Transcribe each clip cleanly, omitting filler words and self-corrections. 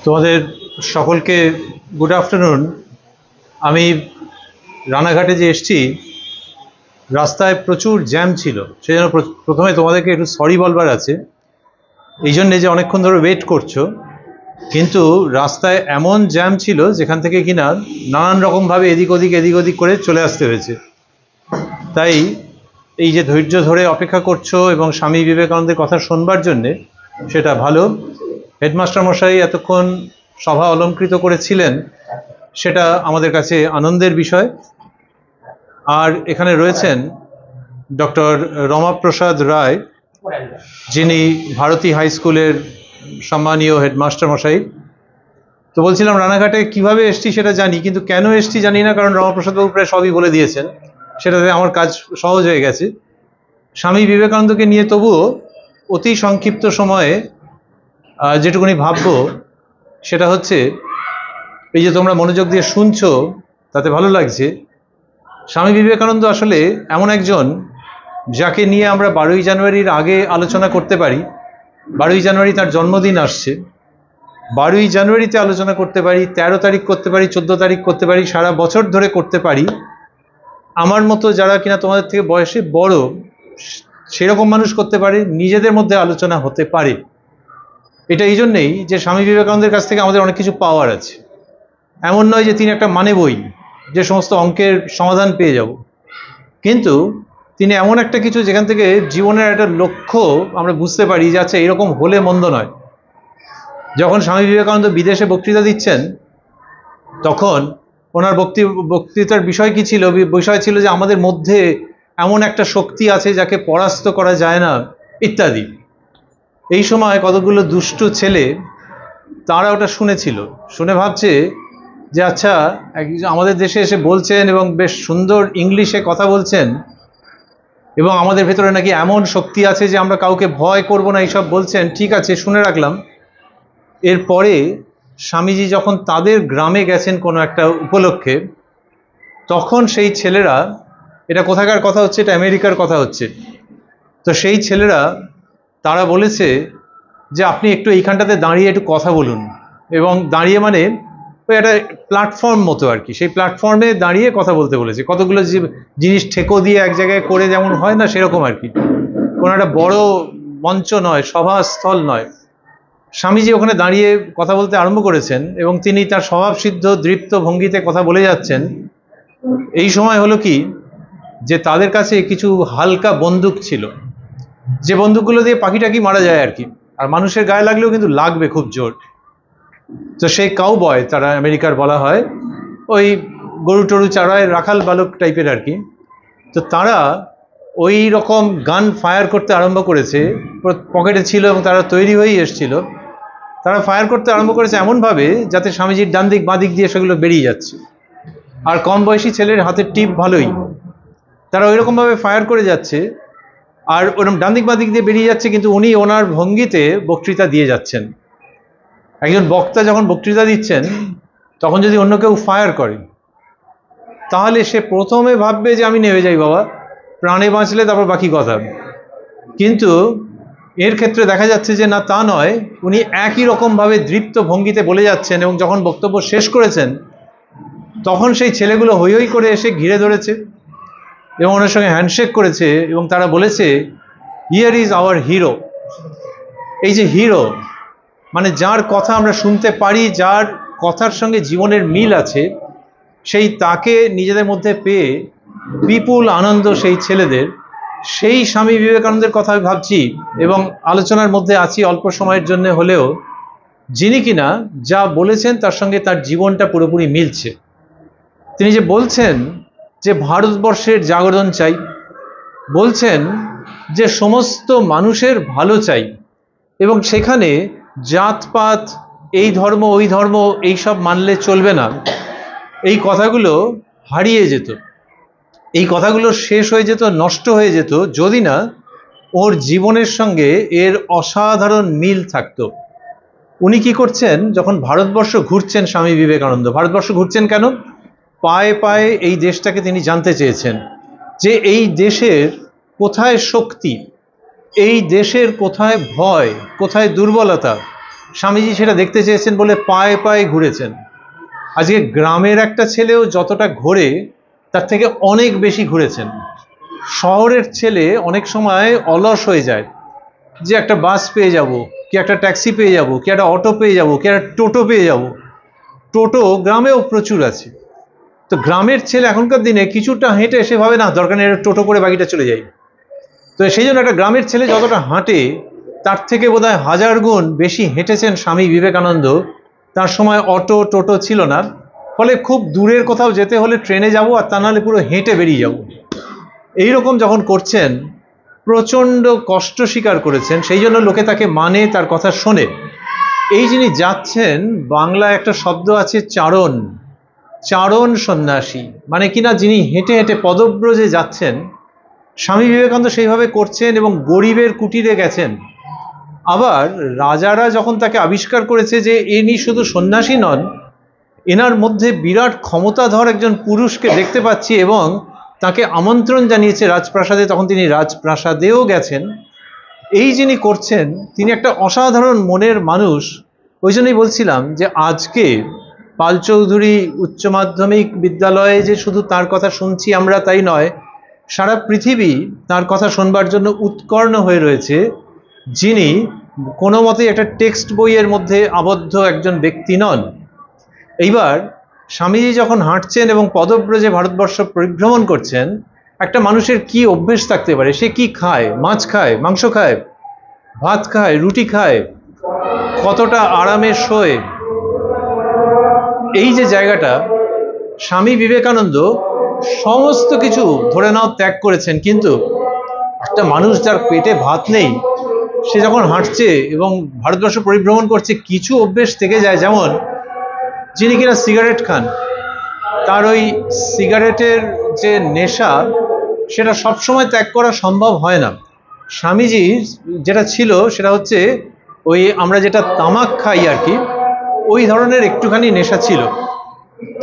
তোমাদের সকলকে good afternoon. আমি রানাঘাটে যে এসছি, রাস্তায় প্রচুর জ্যাম ছিল, সেই জন্য প্রথমে তোমাদেরকে একটু সরি বলবার আছে, এই জন্যে যে অনেকক্ষণ ধরে ওয়েট করছো। কিন্তু রাস্তায় এমন জ্যাম ছিল যেখান থেকে কিনা নানান রকমভাবে এদিক ওদিক করে চলে আসতে হয়েছে। তাই এই যে ধৈর্য ধরে অপেক্ষা করছো এবং স্বামী বিবেকানন্দের কথা শোনবার জন্যে, সেটা ভালো। হেডমাস্টার মশাই এতক্ষণ সভা অলঙ্কৃত করেছিলেন, সেটা আমাদের কাছে আনন্দের বিষয়। আর এখানে রয়েছেন ডক্টর রমাপ্রসাদ রায়, যিনি ভারতী হাই স্কুলের সম্মানীয় হেডমাস্টার মশাই। তো বলছিলাম রানাঘাটে কিভাবে এসছি সেটা জানি, কিন্তু কেন এসছি জানি না, কারণ রমাপ্রসাদবাবু প্রায় সবই বলে দিয়েছেন, সেটাতে আমার কাজ সহজ হয়ে গেছে। স্বামী বিবেকানন্দকে নিয়ে তবুও অতি সংক্ষিপ্ত সময়ে যেটুকুনি ভাববো সেটা হচ্ছে, এই যে তোমরা মনোযোগ দিয়ে শুনছো তাতে ভালো লাগছে। স্বামী বিবেকানন্দ আসলে এমন একজন যাকে নিয়ে আমরা 12ই জানুয়ারির আগে আলোচনা করতে পারি। 12ই জানুয়ারি তার জন্মদিন আসছে, 12ই জানুয়ারিতে আলোচনা করতে পারি, 13 তারিখ করতে পারি, 14 তারিখ করতে পারি, সারা বছর ধরে করতে পারি। আমার মতো যারা কিনা তোমাদের থেকে বয়সে বড়, সেরকম মানুষ করতে পারে, নিজেদের মধ্যে আলোচনা হতে পারে। এটা এই জন্যেই যে স্বামী বিবেকানন্দের কাছ থেকে আমাদের অনেক কিছু পাওয়ার আছে। এমন নয় যে তিনি একটা মানে বই, যে সমস্ত অঙ্কের সমাধান পেয়ে যাব, কিন্তু তিনি এমন একটা কিছু যেখান থেকে জীবনের একটা লক্ষ্য আমরা বুঝতে পারি যে আচ্ছা এরকম হলে মন্দ নয়। যখন স্বামী বিবেকানন্দ বিদেশে বক্তৃতা দিচ্ছেন, তখন ওনার বক্তৃতার বিষয় কি ছিল? বিষয় ছিল যে আমাদের মধ্যে এমন একটা শক্তি আছে যাকে পরাস্ত করা যায় না, ইত্যাদি। এই সময় কতগুলো দুষ্টু ছেলে তারা ওটা শুনেছিল, শুনে ভাবছে যে আচ্ছা আমাদের দেশে এসে বলছেন এবং বেশ সুন্দর ইংলিশে কথা বলছেন, এবং আমাদের ভেতরে নাকি এমন শক্তি আছে যে আমরা কাউকে ভয় করব না, এইসব বলছেন, ঠিক আছে শুনে রাখলাম। এরপরে স্বামীজি যখন তাদের গ্রামে গেছেন কোনো একটা উপলক্ষে, তখন সেই ছেলেরা, এটা কোথাকার কথা হচ্ছে, এটা আমেরিকার কথা হচ্ছে, তো সেই ছেলেরা তারা বলেছে যে আপনি একটু এইখানটাতে দাঁড়িয়ে একটু কথা বলুন। এবং দাঁড়িয়ে মানে ওই একটা প্ল্যাটফর্ম মতো আর কি, সেই প্ল্যাটফর্মে দাঁড়িয়ে কথা বলতে বলেছে। কতগুলো জিনিস ঠেকো দিয়ে এক জায়গায় করে যেমন হয় না, সেরকম আর কি, কোনো একটা বড় মঞ্চ নয়, সভাস্থল নয়। স্বামীজি ওখানে দাঁড়িয়ে কথা বলতে আরম্ভ করেছেন এবং তিনি তার স্বভাবসিদ্ধ দৃপ্ত ভঙ্গিতে কথা বলে যাচ্ছেন। এই সময় হলো কি, যে তাদের কাছে কিছু হালকা বন্দুক ছিল, যে বন্দুকগুলো দিয়ে পাখি টাকি মারা যায় আর কি, আর মানুষের গায়ে লাগলেও কিন্তু লাগবে খুব জোর। তো সেই কাউবয় তারা আমেরিকার বলা হয়, ওই গরু টরু চারায় রাখাল বালক টাইপের আর কি। তো তারা ওই রকম গান ফায়ার করতে আরম্ভ করেছে, পকেটে ছিল এবং তারা তৈরি হয়েই এসছিল। তারা ফায়ার করতে আরম্ভ করেছে এমনভাবে যাতে স্বামীজির ডান দিক বাঁ দিক দিয়ে সেগুলো বেরিয়ে যাচ্ছে। আর কম বয়সী ছেলের হাতের টিপ ভালোই, তারা ওই রকমভাবে ফায়ার করে যাচ্ছে, আর ওরকম ডান দিক বাঁ দিক দিয়ে বেরিয়ে যাচ্ছে, কিন্তু উনি ওনার ভঙ্গিতে বক্তৃতা দিয়ে যাচ্ছেন। একজন বক্তা যখন বক্তৃতা দিচ্ছেন, তখন যদি অন্য কেউ ফায়ার করে, তাহলে সে প্রথমে ভাববে যে আমি নেমে যাই বাবা, প্রাণে বাঁচলে তারপর বাকি কথা। কিন্তু এর ক্ষেত্রে দেখা যাচ্ছে যে না, তা নয়, উনি একই রকমভাবে দৃপ্ত ভঙ্গিতে বলে যাচ্ছেন, এবং যখন বক্তব্য শেষ করেছেন তখন সেই ছেলেগুলো হৈ হৈ করে এসে ঘিরে ধরেছে এবং ওনার সঙ্গে হ্যান্ডশেক করেছে, এবং তারা বলেছে হিয়ার ইজ আওয়ার হিরো। এই যে হিরো মানে যার কথা আমরা শুনতে পারি, যার কথার সঙ্গে জীবনের মিল আছে, সেই তাকে নিজেদের মধ্যে পেয়ে বিপুল আনন্দ সেই ছেলেদের। সেই স্বামী বিবেকানন্দের কথা ভাবছি এবং আলোচনার মধ্যে আছি অল্প সময়ের জন্য হলেও, যিনি কিনা যা বলেছেন তার সঙ্গে তার জীবনটা পুরোপুরি মিলছে। তিনি যে বলছেন যে ভারতবর্ষের জাগরণ চাই, বলছেন যে সমস্ত মানুষের ভালো চাই, এবং সেখানে জাতপাত, এই ধর্ম ওই ধর্ম এইসব মানলে চলবে না। এই কথাগুলো হারিয়ে যেত, এই কথাগুলো শেষ হয়ে যেত, নষ্ট হয়ে যেত, যদি না ওর জীবনের সঙ্গে এর অসাধারণ মিল থাকতো। উনি কি করছেন, যখন ভারতবর্ষ ঘুরছেন স্বামী বিবেকানন্দ, ভারতবর্ষ ঘুরছেন কেন? পায়ে পায়ে এই দেশটাকে তিনি জানতে চেয়েছেন যে এই দেশের কোথায় শক্তি, এই দেশের কোথায় ভয়, কোথায় দুর্বলতা, স্বামীজি সেটা দেখতে চেয়েছেন বলে পায়ে পায়ে ঘুরেছেন। আজকে গ্রামের একটা ছেলেও যতটা ঘোরে তার থেকে অনেক বেশি ঘুরেছেন। শহরের ছেলে অনেক সময় অলস হয়ে যায়, যে একটা বাস পেয়ে যাব, কি একটা ট্যাক্সি পেয়ে যাব, কি একটা অটো পেয়ে যাব, কি একটা টোটো পেয়ে যাব। টোটো গ্রামেও প্রচুর আছে। তো গ্রামের ছেলে এখনকার দিনে কিছুটা হেঁটে এসে ভাবে না দরকার নেই টোটো করে বাকিটা চলে যাই। তো সেই জন্য একটা গ্রামের ছেলে যতটা হাঁটে তার থেকে বোধহয় 1000 গুণ বেশি হেঁটেছেন স্বামী বিবেকানন্দ। তার সময় অটো টোটো ছিল না, ফলে খুব দূরের কোথাও যেতে হলে ট্রেনে যাব, আর তা নাহলে পুরো হেঁটে বেরিয়ে যাব। এইরকম যখন করছেন, প্রচণ্ড কষ্ট স্বীকার করেছেন, সেই জন্য লোকে তাকে মানে, তার কথা শোনে। এই যিনি যাচ্ছেন, বাংলায় একটা শব্দ আছে চারণ, চারণ সন্ন্যাসী, মানে কিনা যিনি হেঁটে হেঁটে পদব্রজে যাচ্ছেন। স্বামী বিবেকানন্দ সেইভাবে করছেন এবং গরিবের কুটিরে গেছেন। আবার রাজারা যখন তাকে আবিষ্কার করেছে যে ইনি শুধু সন্ন্যাসী নন, এনার মধ্যে বিরাট ক্ষমতাধর একজন পুরুষকে দেখতে পাচ্ছি, এবং তাকে আমন্ত্রণ জানিয়েছে রাজপ্রাসাদে, তখন তিনি রাজপ্রাসাদেও গেছেন। এই যিনি করছেন তিনি একটা অসাধারণ মনের মানুষ। ওই জন্যই বলছিলাম যে আজকে পাল চৌধুরী উচ্চ মাধ্যমিক বিদ্যালয়ে যে শুধু তার কথা শুনছি আমরা তাই নয়, সারা পৃথিবী তার কথা শুনবার জন্য উৎকর্ণ হয়ে রয়েছে, যিনি কোনো মতেই একটা টেক্সট বইয়ের মধ্যে আবদ্ধ একজন ব্যক্তি নন। এইবার স্বামীজি যখন হাঁটছেন এবং পদব্রজে ভারতবর্ষ পরিভ্রমণ করছেন, একটা মানুষের কি অভ্যেস থাকতে পারে? সে কি খায়? মাছ খায়, মাংস খায়, ভাত খায়, রুটি খায়, কতটা আরামে শোয়। এই যে জায়গাটা, স্বামী বিবেকানন্দ সমস্ত কিছু ধরে নাও ত্যাগ করেছেন, কিন্তু একটা মানুষ যার পেটে ভাত নেই, সে যখন হাঁটছে এবং ভারতবর্ষ পরিভ্রমণ করছে, কিছু অভ্যেস থেকে যায়। যেমন যিনি কিনা সিগারেট খান, তার ওই সিগারেটের যে নেশা, সেটা সবসময় ত্যাগ করা সম্ভব হয় না। স্বামীজির যেটা ছিল সেটা হচ্ছে ওই আমরা যেটা তামাক খাই আর কি, ওই ধরনের একটুখানি নেশা ছিল।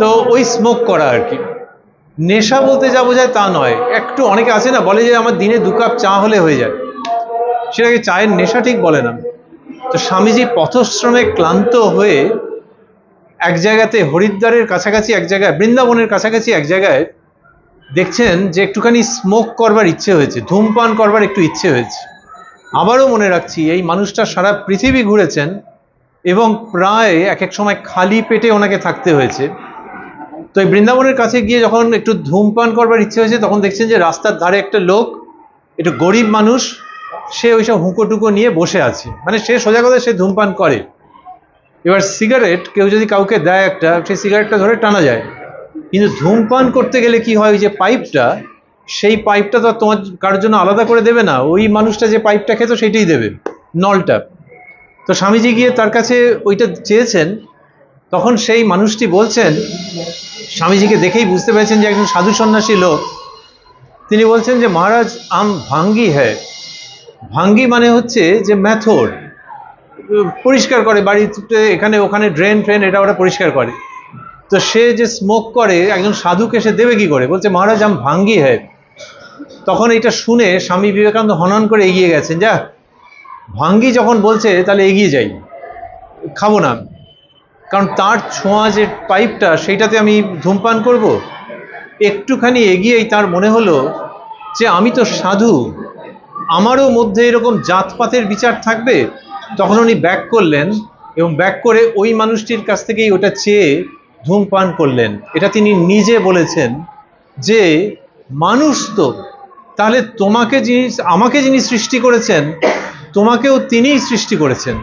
তো ওই স্মোক করা আর কি। নেশা বলতে যা বোঝায় তা নয়, একটু অনেকে আছে না বলে যে আমার দিনে 2 কাপ চা হলে হয়ে যায়, সেটাকে চায়ের নেশা ঠিক বলে না। তো স্বামীজি পথশ্রমে ক্লান্ত হয়ে এক জায়গাতে হরিদ্বারের কাছাকাছি এক জায়গায়, বৃন্দাবনের কাছাকাছি এক জায়গায় দেখছেন যে একটুখানি স্মোক করবার ইচ্ছে হয়েছে, ধূমপান করবার একটু ইচ্ছে হয়েছে। আবারও মনে রাখছি, এই মানুষটা সারা পৃথিবী ঘুরেছেন এবং প্রায় এক এক সময় খালি পেটে ওনাকে থাকতে হয়েছে। তো এই বৃন্দাবনের কাছে গিয়ে যখন একটু ধূমপান করবার ইচ্ছে হয়েছে, তখন দেখছেন যে রাস্তার ধারে একটা লোক, একটু গরিব মানুষ, সে ওইসব হুঁকো টুকো নিয়ে বসে আছে, মানে সে সোজা কথা সে ধূমপান করে। এবার সিগারেট কেউ যদি কাউকে দেয় একটা, সেই সিগারেটটা ধরে টানা যায়, কিন্তু ধূমপান করতে গেলে কি হয়, ওই যে পাইপটা, সেই পাইপটা তো তোমার কারোর জন্য আলাদা করে দেবে না, ওই মানুষটা যে পাইপটা খেত সেইটাই দেবে, নলটা। তো স্বামীজি গিয়ে তার কাছে ওইটা চেয়েছেন, তখন সেই মানুষটি বলছেন, স্বামীজিকে দেখেই বুঝতে পেরেছেন যে একজন সাধু সন্ন্যাসী লোক। তিনি বলছেন যে মহারাজ আম ভাঙ্গি হ্যায়। ভাঙ্গি মানে হচ্ছে যে মেথড, পরিষ্কার করে বাড়িতে এখানে ওখানে ড্রেন ফ্রেন এটা ওটা পরিষ্কার করে। তো সে যে স্মোক করে, একজন সাধুকে সে দেবে কি করে? বলছে মহারাজ আম ভাঙ্গি হ্যায়। তখন এটা শুনে স্বামী বিবেকানন্দ হনন করে এগিয়ে গেছেন, যা ভাঙ্গি যখন বলছে তাহলে এগিয়ে যাই, খাবো না, কারণ তার ছোঁয়া যে পাইপটা সেইটাতে আমি ধূমপান করব। একটুখানি এগিয়েই তার মনে হলো যে আমি তো সাধু, আমারও মধ্যে এরকম জাতপাতের বিচার থাকবে। তখন উনি ব্যাক করলেন এবং ব্যাক করে ওই মানুষটির কাছ থেকেই ওটা চেয়ে ধূমপান করলেন। এটা তিনি নিজে বলেছেন যে মানুষ তো, তাহলে তোমাকে যিনি, আমাকে যিনি সৃষ্টি করেছেন, তোমাকেও তিনিই সৃষ্টি করেছেন।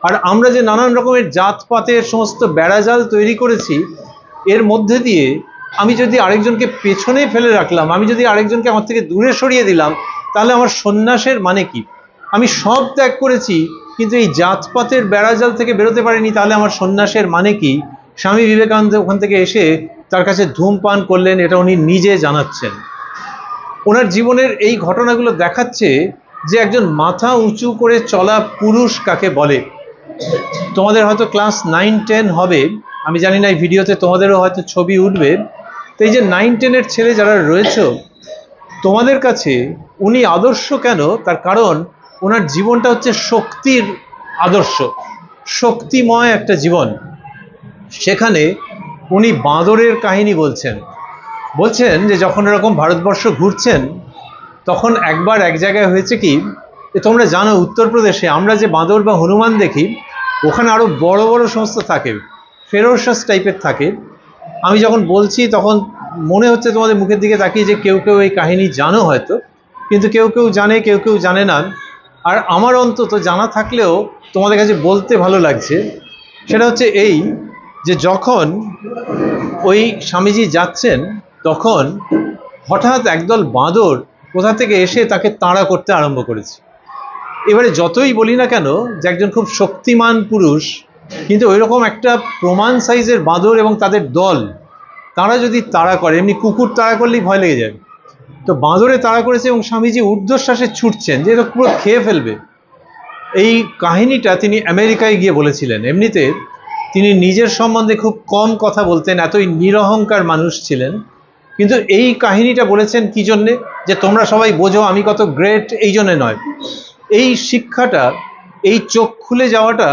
আর আমরা যে নানান রকমের জাতপাতের সমস্ত বেড়াজাল তৈরি করেছি, এর মধ্যে দিয়ে আমি যদি আরেকজনকে পেছনে ফেলে রাখলাম, আমি যদি আরেকজনকে আমার থেকে দূরে সরিয়ে দিলাম, তাহলে আমার সন্ন্যাসের মানে কি? আমি সব ত্যাগ করেছি কিন্তু এই জাতপাতের বেড়াজাল থেকে বেরোতে পারিনি, তাহলে আমার সন্ন্যাসের মানে কি? স্বামী বিবেকানন্দ ওখান থেকে এসে তার কাছে ধূমপান করলেন, এটা উনি নিজে জানাচ্ছেন। ওনার জীবনের এই ঘটনাগুলো দেখাচ্ছে যে একজন মাথা উঁচু করে চলা পুরুষ কাকে বলে। তোমাদের হয়তো ক্লাস 9-10 হবে, আমি জানি না এই ভিডিওতে তোমাদেরও হয়তো ছবি উঠবে। তো এই যে 9-10-এর ছেলে যারা রয়েছে, তোমাদের কাছে উনি আদর্শ কেন? তার কারণ ওনার জীবনটা হচ্ছে শক্তির আদর্শ, শক্তিময় একটা জীবন। সেখানে উনি বাঁদরের কাহিনী বলছেন যে যখন এরকম ভারতবর্ষ ঘুরছেন, তখন একবার এক জায়গায় হয়েছে কি, যে তোমরা জানো উত্তরপ্রদেশে আমরা যে বাঁদর বা হনুমান দেখি, ওখানে আরও বড় বড় সমস্ত থাকে, ফেরোসাস টাইপের থাকে। আমি যখন বলছি তখন মনে হচ্ছে তোমাদের মুখের দিকে তাকিয়ে যে কেউ কেউ এই কাহিনী জানো হয়তো, কিন্তু কেউ কেউ জানে, কেউ কেউ জানে না। আর আমার অন্তত জানা থাকলেও তোমাদের কাছে বলতে ভালো লাগছে। সেটা হচ্ছে এই, যে যখন ওই স্বামীজি যাচ্ছেন, তখন হঠাৎ একদল বাঁদর কোথা থেকে এসে তাকে তাড়া করতে আরম্ভ করেছে। এবারে যতই বলি না কেন যে একজন খুব শক্তিমান পুরুষ, কিন্তু ওইরকম একটা প্রমাণ সাইজের বাঁদর এবং তাদের দল, তারা যদি তাড়া করে, এমনি কুকুর তাড়া করলেই ভয় লেগে যায়, তো বাঁদরে তাড়া করেছে এবং স্বামীজি ঊর্ধ্বশ্বাসে ছুটছেন যে এটা পুরো খেয়ে ফেলবে। এই কাহিনীটা তিনি আমেরিকায় গিয়ে বলেছিলেন। এমনিতে তিনি নিজের সম্বন্ধে খুব কম কথা বলতেন, এতই নিরহংকার মানুষ ছিলেন, কিন্তু এই কাহিনীটা বলেছেন কি জন্যে, যে তোমরা সবাই বোঝো আমি কত গ্রেট, এই জন্যে নয়। এই শিক্ষাটা, এই চোখ খুলে যাওয়াটা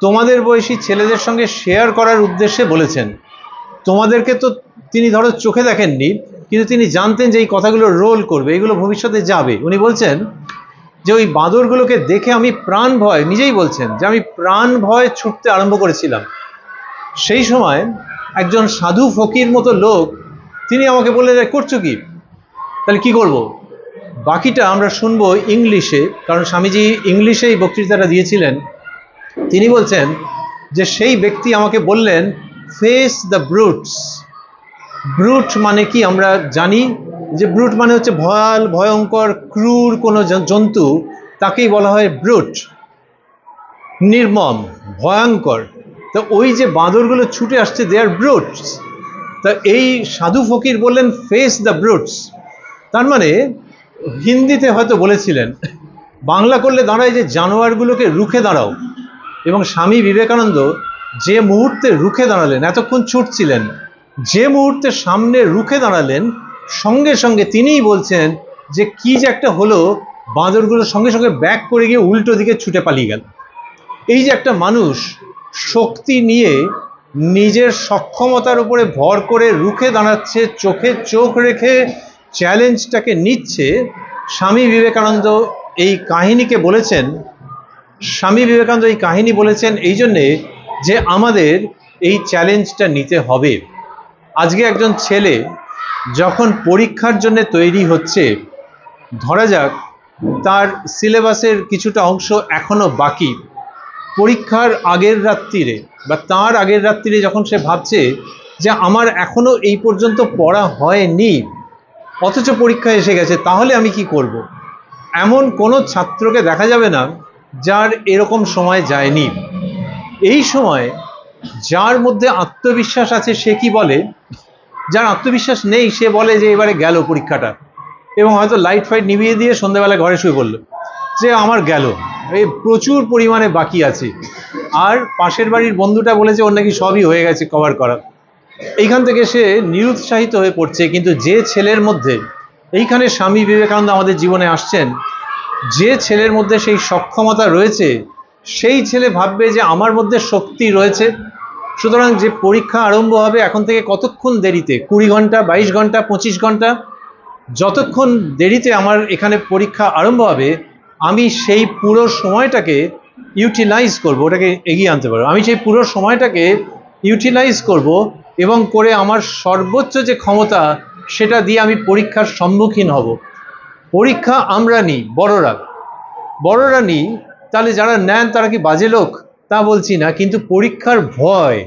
তোমাদের বয়সী ছেলেদের সঙ্গে শেয়ার করার উদ্দেশ্যে বলেছেন। তোমাদেরকে তো তিনি ধরো চোখে দেখেননি, কিন্তু তিনি জানতেন যে এই কথাগুলো রোল করবে, এগুলো ভবিষ্যতে যাবে। উনি বলছেন যে ওই বাঁদরগুলোকে দেখে আমি প্রাণ ভয়, নিজেই বলছেন যে আমি প্রাণ ভয় ছুটতে আরম্ভ করেছিলাম। সেই সময় একজন সাধু ফকির মতো লোক, তিনি আমাকে বললেন করছো কি? তাহলে কি করব? বাকিটা আমরা শুনবো ইংলিশে, কারণ স্বামীজি ইংলিশেই বক্তৃতাটা দিয়েছিলেন। তিনি বলছেন যে সেই ব্যক্তি আমাকে বললেন, ফেস দ্য ব্রুটস। ব্রুট মানে কি আমরা জানি, যে ব্রুট মানে হচ্ছে ভয়াল, ভয়ঙ্কর, ক্রূর কোনো জন্তু, তাকেই বলা হয় ব্রুট, নির্মম, ভয়ঙ্কর। তো ওই যে বাঁদরগুলো ছুটে আসছে, দে আর ব্রুটস। তা এই সাধু ফকির বললেন ফেস দ্য ব্রুটস, তার মানে হিন্দিতে হয়তো বলেছিলেন, বাংলা করলে দাঁড়ায় যে জানোয়ারগুলোকে রুখে দাঁড়াও। এবং স্বামী বিবেকানন্দ যে মুহূর্তে রুখে দাঁড়ালেন, এতক্ষণ ছুটছিলেন, যে মুহূর্তে সামনে রুখে দাঁড়ালেন, সঙ্গে সঙ্গে তিনিই বলছেন যে কি যে একটা হলো, বাঁদরগুলো সঙ্গে সঙ্গে ব্যাক করে গিয়ে উল্টো দিকে ছুটে পালিয়ে গেল। এই যে একটা মানুষ শক্তি নিয়ে নিজের সক্ষমতার উপরে ভর করে রুখে দাঁড়াচ্ছে, চোখে চোখ রেখে চ্যালেঞ্জটাকে নিচ্ছে, স্বামী বিবেকানন্দ এই কাহিনীকে বলেছেন। স্বামী বিবেকানন্দ এই কাহিনী বলেছেন এই জন্যে যে আমাদের এই চ্যালেঞ্জটা নিতে হবে। আজকে একজন ছেলে যখন পরীক্ষার জন্য তৈরি হচ্ছে, ধরা যাক তার সিলেবাসের কিছুটা অংশ এখনো বাকি, পরীক্ষার আগের রাত্রিরে বা তার আগের রাত্রিরে যখন সে ভাবছে যে আমার এখনো এই পর্যন্ত পড়া হয়নি, অথচ পরীক্ষা এসে গেছে, তাহলে আমি কি করব? এমন কোনো ছাত্রকে দেখা যাবে না যার এরকম সময় যায়নি। এই সময় যার মধ্যে আত্মবিশ্বাস আছে সে কি বলে, যার আত্মবিশ্বাস নেই সে বলে যে এবারে গেল পরীক্ষাটা, এবং হয়তো লাইট ফাইট নিভিয়ে দিয়ে সন্ধ্যাবেলা ঘরে শুয়ে পড়ল যে আমার গেল, এই প্রচুর পরিমাণে বাকি আছে। আর পাশের বাড়ির বন্ধুটা বলেছে ওর নাকি সবই হয়ে গেছে কভার করা। এইখান থেকে সে নিরুৎসাহিত হয়ে পড়ছে। কিন্তু যে ছেলের মধ্যে, এইখানে স্বামী বিবেকানন্দ আমাদের জীবনে আসছেন, যে ছেলের মধ্যে সেই সক্ষমতা রয়েছে, সেই ছেলে ভাববে যে আমার মধ্যে শক্তি রয়েছে। সুতরাং যে পরীক্ষা আরম্ভ হবে এখন থেকে কতক্ষণ দেরিতে, 20 ঘন্টা, 22 ঘন্টা, 25 ঘন্টা, যতক্ষণ দেরিতে আমার এখানে পরীক্ষা আরম্ভ হবে, আমি সেই পুরো সময়টাকে ইউটিলাইজ করব, ওটাকে এগিয়ে আনতে পারবো। আমি সেই পুরো সময়টাকে ইউটিলাইজ করব এবং করে আমার সর্বোচ্চ যে ক্ষমতা সেটা দিয়ে আমি পরীক্ষার সম্মুখীন হব। পরীক্ষা আমরা নিই, বড়রা নিই, তাহলে যারা নেন তারা কি বাজে লোক তা বলছি না, কিন্তু পরীক্ষার ভয়,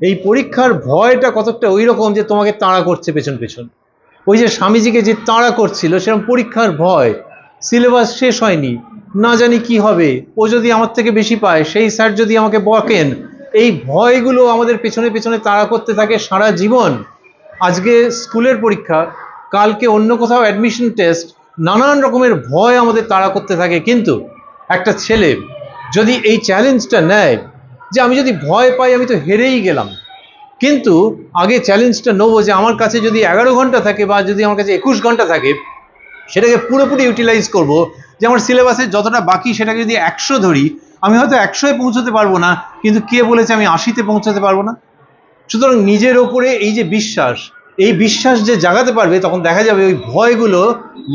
এই পরীক্ষার ভয়টা কতকটা ওই রকম যে তোমাকে তাড়া করছে পেছন পেছন। ওই যে স্বামীজিকে যে তাড়া করছিল সেরকম পরীক্ষার ভয়, সিলেবাস শেষ হয়নি, না জানি কি হবে, ও যদি আমার থেকে বেশি পায়, সেই স্যার যদি আমাকে বকেন, এই ভয়গুলো আমাদের পেছনে পেছনে তাড়া করতে থাকে সারা জীবন। আজকে স্কুলের পরীক্ষা, কালকে অন্য কোথাও অ্যাডমিশন টেস্ট, নানান রকমের ভয় আমাদের তাড়া করতে থাকে। কিন্তু একটা ছেলে যদি এই চ্যালেঞ্জটা নেয় যে আমি যদি ভয় পাই আমি তো হেরেই গেলাম, কিন্তু আগে চ্যালেঞ্জটা নেবো যে আমার কাছে যদি 11 ঘন্টা থাকে বা যদি আমার কাছে 21 ঘন্টা থাকে, সেটাকে পুরোপুরি ইউটিলাইজ করব। যে আমার সিলেবাসের যতটা বাকি সেটাকে যদি 100 ধরি, আমি হয়তো 100-এ পৌঁছতে পারবো না, কিন্তু কে বলেছে আমি 80-তে পৌঁছতে পারবো না? সুতরাং নিজের ওপরে এই যে বিশ্বাস, এই বিশ্বাস যে জাগাতে পারবে, তখন দেখা যাবে ওই ভয়গুলো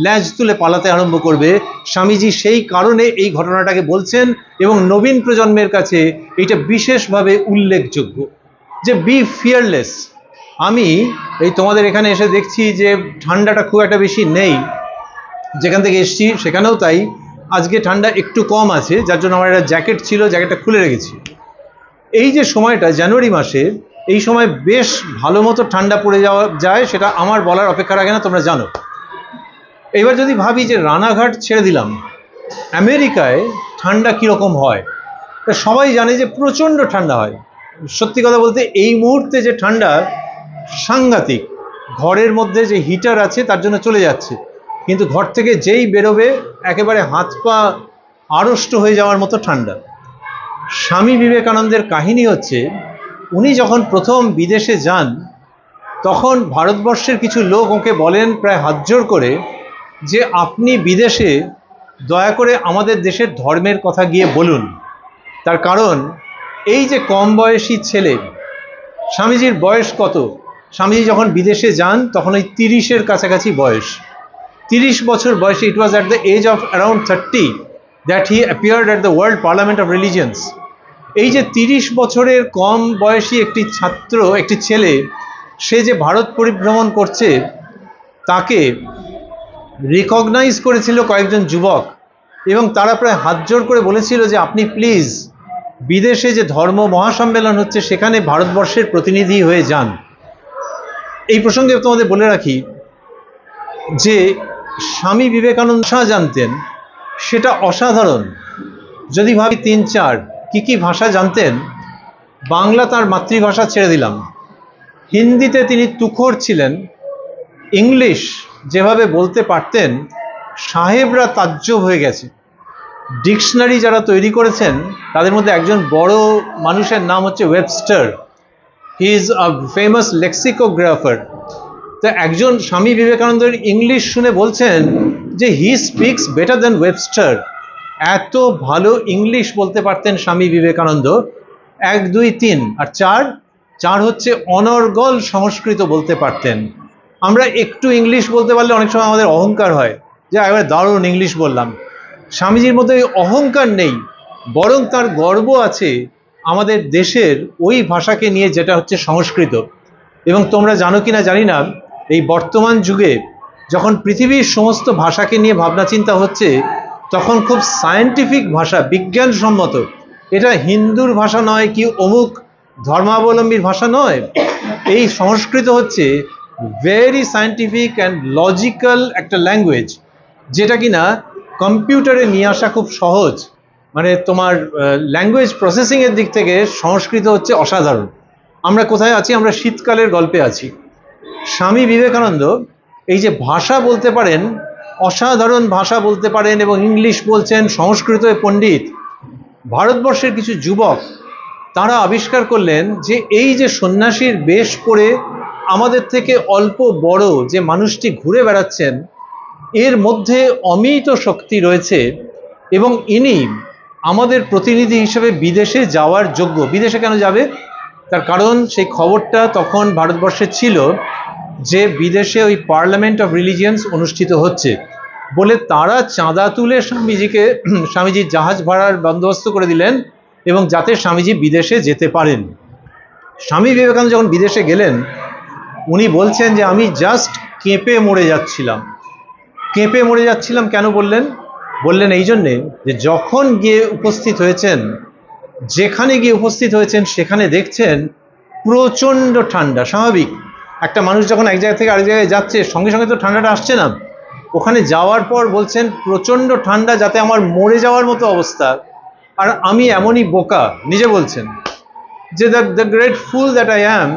ল্যাজ তুলে পালাতে আরম্ভ করবে। স্বামীজি সেই কারণে এই ঘটনাটাকে বলছেন, এবং নবীন প্রজন্মের কাছে এটা বিশেষভাবে উল্লেখযোগ্য যে বি ফিয়ারলেস। আমি এই তোমাদের এখানে এসে দেখছি যে ঠান্ডাটা খুব একটা বেশি নেই, যেখান থেকে এসছি সেখানেও তাই। আজকে ঠান্ডা একটু কম আছে, যার জন্য আমার একটা জ্যাকেট ছিল, জ্যাকেটটা খুলে রেখেছি। এই যে সময়টা জানুয়ারি মাসে, এই সময় বেশ ভালো মতো ঠান্ডা পড়ে যাওয়া যায়, সেটা আমার বলার অপেক্ষা রাখে না, তোমরা জানো। এবার যদি ভাবি যে রানাঘাট ছেড়ে দিলাম, আমেরিকায় ঠান্ডা কীরকম হয়, তা সবাই জানে যে প্রচণ্ড ঠান্ডা হয়। সত্যি কথা বলতে এই মুহূর্তে যে ঠান্ডা সাংঘাতিক, ঘরের মধ্যে যে হিটার আছে তার জন্য চলে যাচ্ছে, কিন্তু ঘর থেকে যেই বেরোবে একেবারে হাত পা আড়ষ্ট হয়ে যাওয়ার মতো ঠান্ডা। স্বামী বিবেকানন্দের কাহিনী হচ্ছে, উনি যখন প্রথম বিদেশে যান, তখন ভারতবর্ষের কিছু লোক ওকে বলেন প্রায় হাতজোড় করে যে আপনি বিদেশে দয়া করে আমাদের দেশের ধর্মের কথা গিয়ে বলুন। তার কারণ এই যে কম বয়সী ছেলে, স্বামীজির বয়স কত? স্বামীজি যখন বিদেশে যান তখন ওই 30-এর কাছাকাছি বয়স। 30 বছর বয়সে, it was at the age of around 30 that he appeared at the world parliament of religions. এই যে 30 বছরের কম বয়সী একটি ছাত্র, একটি ছেলে, সে যে ভারত পরিভ্রমণ করছে, তাকে রিকগনাইজ করেছিল কয়েকজন যুবক, এবং তারা প্রায় হাতজোড় করে বলেছিল যে আপনি প্লিজ বিদেশে যে ধর্ম মহাসম্মেলন হচ্ছে সেখানে ভারতবর্ষের প্রতিনিধি হয়ে যান। এই প্রসঙ্গে তোমাদের বলে রাখি যে স্বামী বিবেকানন্দ ভাষা জানতেন, সেটা অসাধারণ। যদি ভাবি 3-4 কি ভাষা জানতেন। বাংলা তার মাতৃভাষা, ছেড়ে দিলাম। হিন্দিতে তিনি তুখোর ছিলেন। ইংলিশ যেভাবে বলতে পারতেন, সাহেবরা তাজ্জব হয়ে গেছে। ডিকশনারি যারা তৈরি করেছেন তাদের মধ্যে একজন বড় মানুষের নাম হচ্ছে Webster. He is a famous lexicographer. তো একজন স্বামী বিবেকানন্দের ইংলিশ শুনে বলছেন যে he speaks better than Webster. এত ভালো ইংলিশ বলতে পারতেন স্বামী বিবেকানন্দ। 1, 2, 3 আর 4 হচ্ছে অনর্গল সংস্কৃত বলতে পারতেন। আমরা একটু ইংলিশ বলতে পারলে অনেক সময় আমাদের অহংকার হয় যে একেবারে দারুণ ইংলিশ বললাম। স্বামীজির মধ্যে অহংকার নেই, বরং তার গর্ব আছে আমাদের দেশের ওই ভাষাকে নিয়ে, যেটা হচ্ছে সংস্কৃত। এবং তোমরা জানো কিনা জানি না, এই বর্তমান যুগে যখন পৃথিবীর সমস্ত ভাষাকে নিয়ে ভাবনা চিন্তা হচ্ছে, তখন খুব সায়েন্টিফিক ভাষা, বিজ্ঞানসম্মত, এটা হিন্দুর ভাষা নয় কি অমুক ধর্মাবলম্বীর ভাষা নয়, এই সংস্কৃত হচ্ছে ভেরি সায়েন্টিফিক অ্যান্ড লজিক্যাল একটা ল্যাঙ্গুয়েজ, যেটা কিনা কম্পিউটারে নিয়ে আসা খুব সহজ। মানে তোমার ল্যাঙ্গুয়েজ প্রসেসিংয়ের দিক থেকে সংস্কৃত হচ্ছে অসাধারণ। আমরা কোথায় আছি? আমরা শীতকালের গল্পে আছি। স্বামী বিবেকানন্দ এই যে ভাষা বলতে পারেন, অসাধারণ ভাষা বলতে পারেন, এবং ইংলিশ বলছেন, সংস্কৃতে পণ্ডিত। ভারতবর্ষের কিছু যুবক তারা আবিষ্কার করলেন যে এই যে সন্ন্যাসীর বেশ পরে আমাদের থেকে অল্প বড় যে মানুষটি ঘুরে বেড়াচ্ছেন, এর মধ্যে অমিত শক্তি রয়েছে, এবং ইনি আমাদের প্রতিনিধি হিসেবে বিদেশে যাওয়ার যোগ্য। বিদেশে কেন যাবে? তার কারণ সেই খবরটা তখন ভারতবর্ষে ছিল যে বিদেশে ওই পার্লামেন্ট অফ রিলিজিয়ন্স অনুষ্ঠিত হচ্ছে বলে তারা চাঁদা তুলে স্বামীজির জাহাজ ভাড়ার বন্দোবস্ত করে দিলেন, এবং যাতে স্বামীজি বিদেশে যেতে পারেন। স্বামী বিবেকানন্দ যখন বিদেশে গেলেন, উনি বলছেন যে আমি জাস্ট কেঁপে মরে যাচ্ছিলাম। কেঁপে মরে যাচ্ছিলাম কেন বললেন এই জন্যে যে যখন গিয়ে উপস্থিত হয়েছেন, যেখানে গিয়ে উপস্থিত হয়েছেন সেখানে দেখছেন প্রচণ্ড ঠান্ডা। স্বাভাবিক, একটা মানুষ যখন এক জায়গা থেকে আরেক জায়গায় যাচ্ছে, সঙ্গে সঙ্গে তো ঠান্ডাটা আসছে না। ওখানে যাওয়ার পর বলছেন প্রচণ্ড ঠান্ডা, যাতে আমার মরে যাওয়ার মতো অবস্থা। আর আমি এমনই বোকা, নিজে বলছেন যে the great full that I am,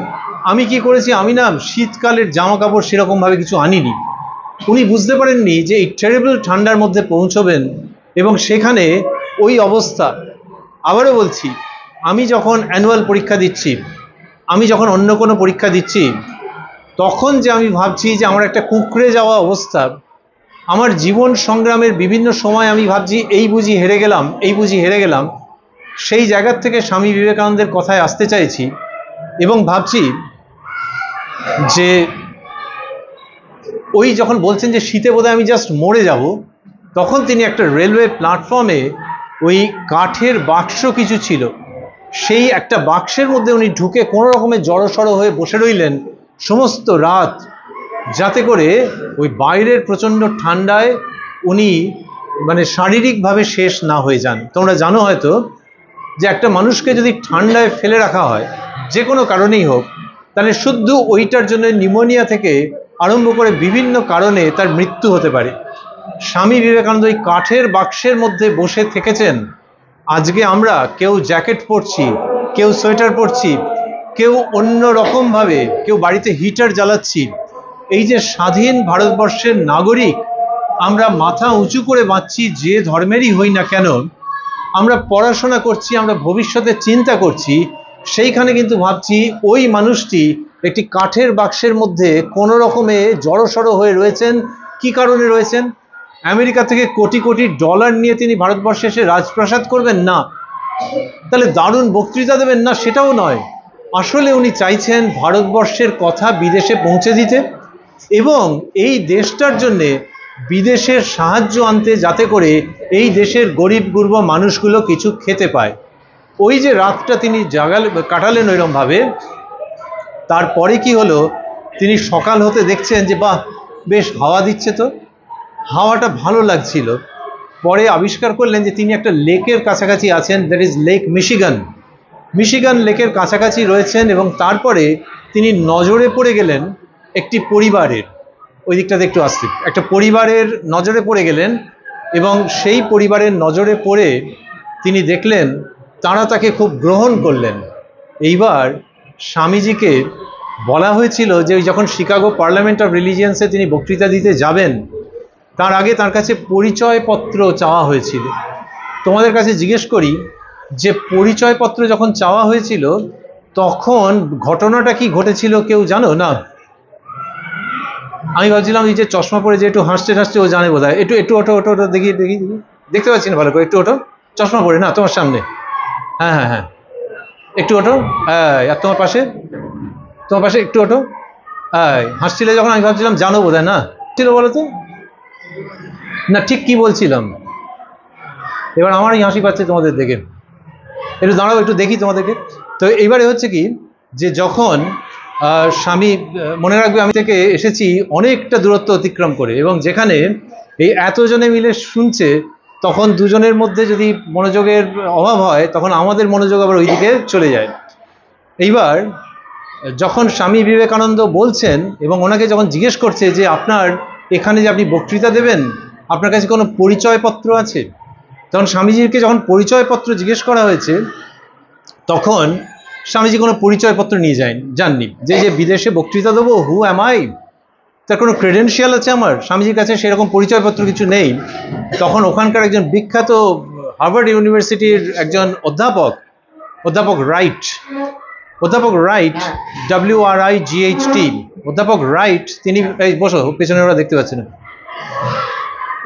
আমি কি করেছি, আমি না শীতকালের জামা কাপড় সেরকমভাবে কিছু আনিনি। উনি বুঝতে পারেননি যে এই টেরিবল ঠান্ডার মধ্যে পৌঁছবেন এবং সেখানে ওই অবস্থা। আবারও বলছি, আমি যখন অ্যানুয়াল পরীক্ষা দিচ্ছি, আমি যখন অন্য কোনো পরীক্ষা দিচ্ছি, তখন যে আমি ভাবছি যে আমার একটা কুঁকড়ে যাওয়া অবস্থা, আমার জীবন সংগ্রামের বিভিন্ন সময় আমি ভাবছি এই বুঝি হেরে গেলাম, এই বুঝি হেরে গেলাম। সেই জায়গার থেকে স্বামী বিবেকানন্দের কথায় আসতে চাইছি এবং ভাবছি যে ওই যখন বলছেন যে শীতে বোধহয় আমি জাস্ট মরে যাব, তখন তিনি একটা রেলওয়ে প্ল্যাটফর্মে ওই কাঠের বাক্স কিছু ছিল, সেই একটা বাক্সের মধ্যে উনি ঢুকে কোনো রকমের জড়সড় হয়ে বসে রইলেন সমস্ত রাত, যাতে করে ওই বাইরের প্রচণ্ড ঠান্ডায় উনি মানে শারীরিকভাবে শেষ না হয়ে যান। তোমরা জানো হয়তো যে একটা মানুষকে যদি ঠান্ডায় ফেলে রাখা হয় যে কোনো কারণেই হোক, তাহলে শুধু ওইটার জন্য নিউমোনিয়া থেকে আরম্ভ করে বিভিন্ন কারণে তার মৃত্যু হতে পারে। স্বামী বিবেকানন্দ ওই কাঠের বাক্সের মধ্যে বসে থেকেছেন। আজকে আমরা কেউ জ্যাকেট পরছি, কেউ সোয়েটার পরছি, কেউ অন্য রকমভাবে, কেউ বাড়িতে হিটার জ্বালাচ্ছি। এই যে স্বাধীন ভারতবর্ষের নাগরিক, আমরা মাথা উঁচু করে বাঁচছি যে ধর্মেরই হই না কেন, আমরা পড়াশোনা করছি, আমরা ভবিষ্যতে চিন্তা করছি, সেইখানে কিন্তু ভাবছি ওই মানুষটি একটি কাঠের বাক্সের মধ্যে কোনো রকমে জড়সড় হয়ে রয়েছেন। কি কারণে রয়েছেন? আমেরিকা থেকে কোটি কোটি ডলার নিয়ে তিনি ভারতবর্ষে এসে রাজপ্রাসাদ করবেন না, তাহলে দারুণ বক্তৃতা দেবেন না, সেটাও নয়। আসলে উনি চাইছেন ভারতবর্ষের কথা বিদেশে পৌঁছে দিতে এবং এই দেশটার জন্যে বিদেশের সাহায্য আনতে, যাতে করে এই দেশের গরিব গুরব মানুষগুলো কিছু খেতে পায়। ওই যে রাতটা তিনি কাটালেন ওইরকমভাবে, তারপরে কি হলো, তিনি সকাল হতে দেখছেন যে বাহ, বেশ হাওয়া দিচ্ছে, তো হাওয়াটা ভালো লাগছিল। পরে আবিষ্কার করলেন যে তিনি একটা লেকের কাছাকাছি আছেন, দ্যাট ইজ লেক মিশিগান লেকের কাছাকাছি রয়েছেন। এবং তারপরে তিনি নজরে পড়ে গেলেন একটি পরিবারের, ওই দিকটাতে একটু আসতে, একটা পরিবারের নজরে পড়ে গেলেন এবং সেই পরিবারের নজরে পড়ে তিনি দেখলেন তারা তাকে খুব গ্রহণ করলেন। এইবার স্বামীজিকে বলা হয়েছিল যে ওই যখন শিকাগো পার্লামেন্ট অফ রিলিজিয়ান্সে তিনি বক্তৃতা দিতে যাবেন, তার আগে তার কাছে পরিচয়পত্র চাওয়া হয়েছিল। তোমাদের কাছে জিজ্ঞেস করি যে পরিচয়পত্র যখন চাওয়া হয়েছিল তখন ঘটনাটা কি ঘটেছিল কেউ জানো? না, আমি ভাবছিলাম এই যে চশমা পরে যে একটু হাসতে হাসতে, ও জানে বোধ হয়। একটু একটু ওঠো ওঠো ওঠো, দেখি দেখি, দেখতে পাচ্ছি না ভালো করে, একটু ওঠো, চশমা পরে না তোমার সামনে, হ্যাঁ হ্যাঁ হ্যাঁ, একটু ওঠো, হ্যাঁ, আর তোমার পাশে একটু ওঠো, হ্যাঁ। হাসছিলে যখন আমি ভাবছিলাম জানো বোধ হয়, না ছিল বলো তো, না ঠিক কি বলছিলাম? এবার আমারই হাসি পাচ্ছে তোমাদের দেখে, একটু দাঁড়াও, একটু দেখি তোমাদেরকে। তো এইবারে হচ্ছে কি, যে যখন স্বামী, মনে রাখবে আমি থেকে এসেছি অনেকটা দূরত্ব অতিক্রম করে, এবং যেখানে এই এতজনে মিলে শুনছে, তখন দুজনের মধ্যে যদি মনোযোগের অভাব হয় তখন আমাদের মনোযোগ আবার ওইদিকে চলে যায়। এইবার যখন স্বামী বিবেকানন্দ বলছেন এবং ওনাকে যখন জিজ্ঞেস করছে যে আপনার এখানে যে আপনি বক্তৃতা দেবেন, আপনার কাছে কোনো পরিচয়পত্র আছে, তখন স্বামীজিকে যখন পরিচয়পত্র জিজ্ঞেস করা হয়েছে, তখন স্বামীজি কোনো পরিচয়পত্র নিয়ে যাননি। যে বিদেশে বক্তৃতা দেবো, হু অ্যাম আই, তার কোনো ক্রেডেন্সিয়াল আছে আমার? স্বামীজির কাছে সেরকম পরিচয়পত্র কিছু নেই। তখন ওখানকার একজন বিখ্যাত হার্ভার্ড ইউনিভার্সিটির একজন অধ্যাপক রাইট, WRIGHT, অধ্যাপক রাইট, তিনি, এই বসো, পেছনে ওরা দেখতে পাচ্ছে না,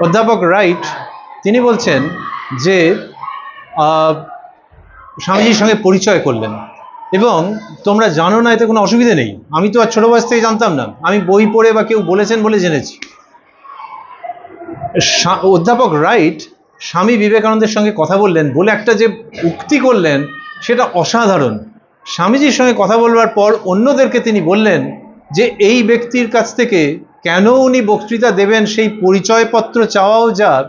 অধ্যাপক রাইট তিনি বলছেন যে স্বামীজির সঙ্গে পরিচয় করলেন। এবং তোমরা জানো না, এতে কোনো অসুবিধা নেই, আমি তো আর ছোটো বয়স থেকে জানতাম না, আমি বই পড়ে বা কেউ বলেছেন বলে জেনেছি। অধ্যাপক রাইট স্বামী বিবেকানন্দের সঙ্গে কথা বললেন, বলে একটা যে উক্তি করলেন সেটা অসাধারণ। স্বামীজির সঙ্গে কথা বলবার পর অন্যদেরকে তিনি বললেন যে এই ব্যক্তির কাছ থেকে কেন উনি বক্তৃতা দেবেন সেই পরিচয়পত্র চাওয়াও যাক,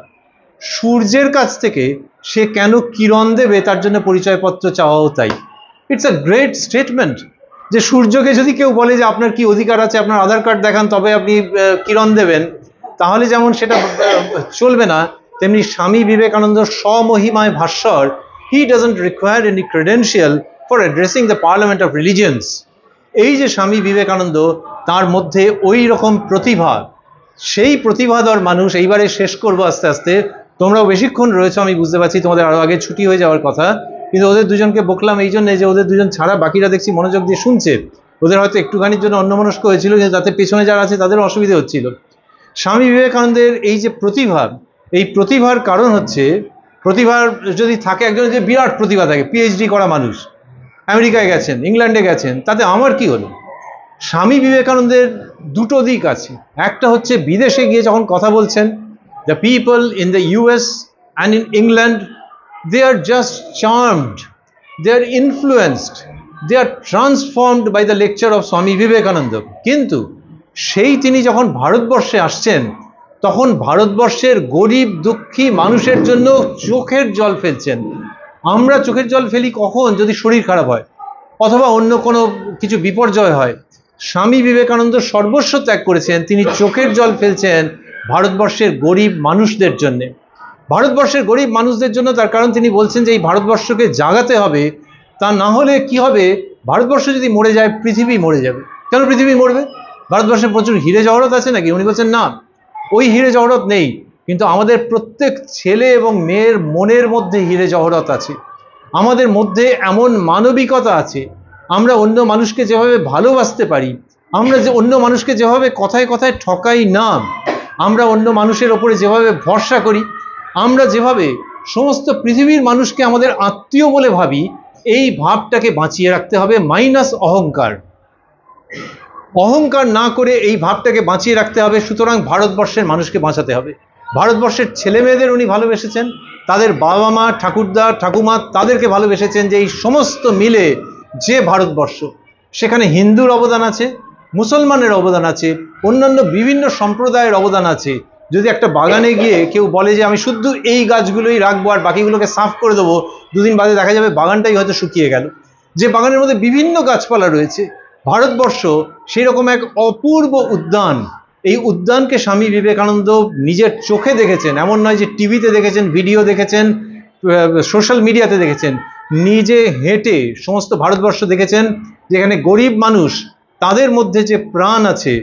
সূর্যের কাছ থেকে সে কেন কিরণ দেবে তার জন্য পরিচয়পত্র চাওয়াও তাই। ইটস আ গ্রেট স্টেটমেন্ট, যে সূর্যকে যদি কেউ বলে যে আপনার কি অধিকার আছে, আপনার আধার কার্ড দেখান তবে আপনি কিরণ দেবেন, তাহলে যেমন সেটা চলবে না, তেমনি স্বামী বিবেকানন্দ স্বমহিমায় ভাস্বর, he doesn't require any credential for addressing the parliament of religions. এই যে স্বামী বিবেকানন্দ, তার মধ্যে ওই রকম প্রতিভা, সেই প্রতিভাধর মানুষ। এইবারে শেষ করবো আস্তে আস্তে, তোমরাও বেশিক্ষণ রয়েছো আমি বুঝতে পারছি, তোমাদের আরও আগে ছুটি হয়ে যাওয়ার কথা, কিন্তু ওদের দুজনকে বকলাম এই জন্যে যে ওদের দুজন ছাড়া বাকিরা দেখছি মনোযোগ দিয়ে শুনছে। ওদের হয়তো একটুখানির জন্য অন্যমনস্ক হয়েছিল, কিন্তু তাতে পেছনে যারা আছে তাদেরও অসুবিধা হচ্ছিল। স্বামী বিবেকানন্দের এই যে প্রতিভা, এই প্রতিভার কারণ হচ্ছে প্রতিভার যদি থাকে, একজন যে বিরাট প্রতিভা থাকে, পিএইচডি করা মানুষ, আমেরিকায় গেছেন, ইংল্যান্ডে গেছেন, তাতে আমার কি হলো? স্বামী বিবেকানন্দের দুটো দিক আছে। একটা হচ্ছে বিদেশে গিয়ে যখন কথা বলছেন, the people in the US and in England, they are just charmed, they are influenced, they are transformed by the lecture of Swami Vivekananda. কিন্তু সেই তিনি যখন ভারতবর্ষে আসছেন, তখন ভারতবর্ষের গরিব দুঃখী মানুষের জন্য চোখের জল ফেলছেন। আমরা চোখের জল ফেলি কখন? যদি শরীর খারাপ হয় অথবা অন্য কোনো কিছু বিপর্যয় হয়। স্বামী বিবেকানন্দ সর্বস্ব ত্যাগ করেছেন, তিনি চোখের জল ফেলছেন ভারতবর্ষের গরিব মানুষদের জন্যে। ভারতবর্ষের গরিব মানুষদের জন্য, তার কারণ তিনি বলছেন যে এই ভারতবর্ষকে জাগাতে হবে, তা না হলে কি হবে? ভারতবর্ষ যদি মরে যায়, পৃথিবী মরে যাবে। কেন পৃথিবী মরবে? ভারতবর্ষে প্রচুর হিরে জহরত আছে নাকি? উনি বলছেন না, ওই হিরে জহরত নেই, কিন্তু আমাদের প্রত্যেক ছেলে এবং মেয়ের মনের মধ্যে হিরে জহরত আছে। আমাদের মধ্যে এমন মানবিকতা আছে, আমরা অন্য মানুষকে যেভাবে ভালোবাসতে পারি, আমরা যে অন্য মানুষকে যেভাবে কথায় কথায় ঠকাই না, আমরা অন্য মানুষের ওপরে যেভাবে ভরসা করি, আমরা যেভাবে সমস্ত পৃথিবীর মানুষকে আমাদের আত্মীয় বলে ভাবি, এই ভাবটাকে বাঁচিয়ে রাখতে হবে। মাইনাস অহংকার, অহংকার না করে এই ভাবটাকে বাঁচিয়ে রাখতে হবে। সুতরাং ভারতবর্ষের মানুষকে বাঁচাতে হবে। ভারতবর্ষের ছেলে মেয়েদের উনি ভালোবেসেছেন, তাদের বাবা মা, ঠাকুরদা, ঠাকুমা, তাদেরকে ভালোবেসেছেন, যে এই সমস্ত মিলে যে ভারতবর্ষ, সেখানে হিন্দুর অবদান আছে, মুসলমানের অবদান আছে, অন্যান্য বিভিন্ন সম্প্রদায়ের অবদান আছে। যদি একটা বাগানে গিয়ে কেউ বলে যে আমি শুধু এই গাছগুলোই রাখবো আর বাকিগুলোকে সাফ করে দেবো, দুদিন বাদে দেখা যাবে বাগানটাই হয়তো শুকিয়ে গেল। যে বাগানের মধ্যে বিভিন্ন গাছপালা রয়েছে, ভারতবর্ষ সেই রকম এক অপূর্ব উদ্যান। এই উদ্যানকে স্বামী বিবেকানন্দ নিজের চোখে দেখেছেন, এমন নয় যে টিভিতে দেখেছেন, ভিডিও দেখেছেন, সোশ্যাল মিডিয়াতে দেখেছেন, নিজে হেঁটে সমস্ত ভারতবর্ষ দেখেছেন। যেখানে গরিব মানুষ, তাদের মধ্যে যে প্রাণ আছে,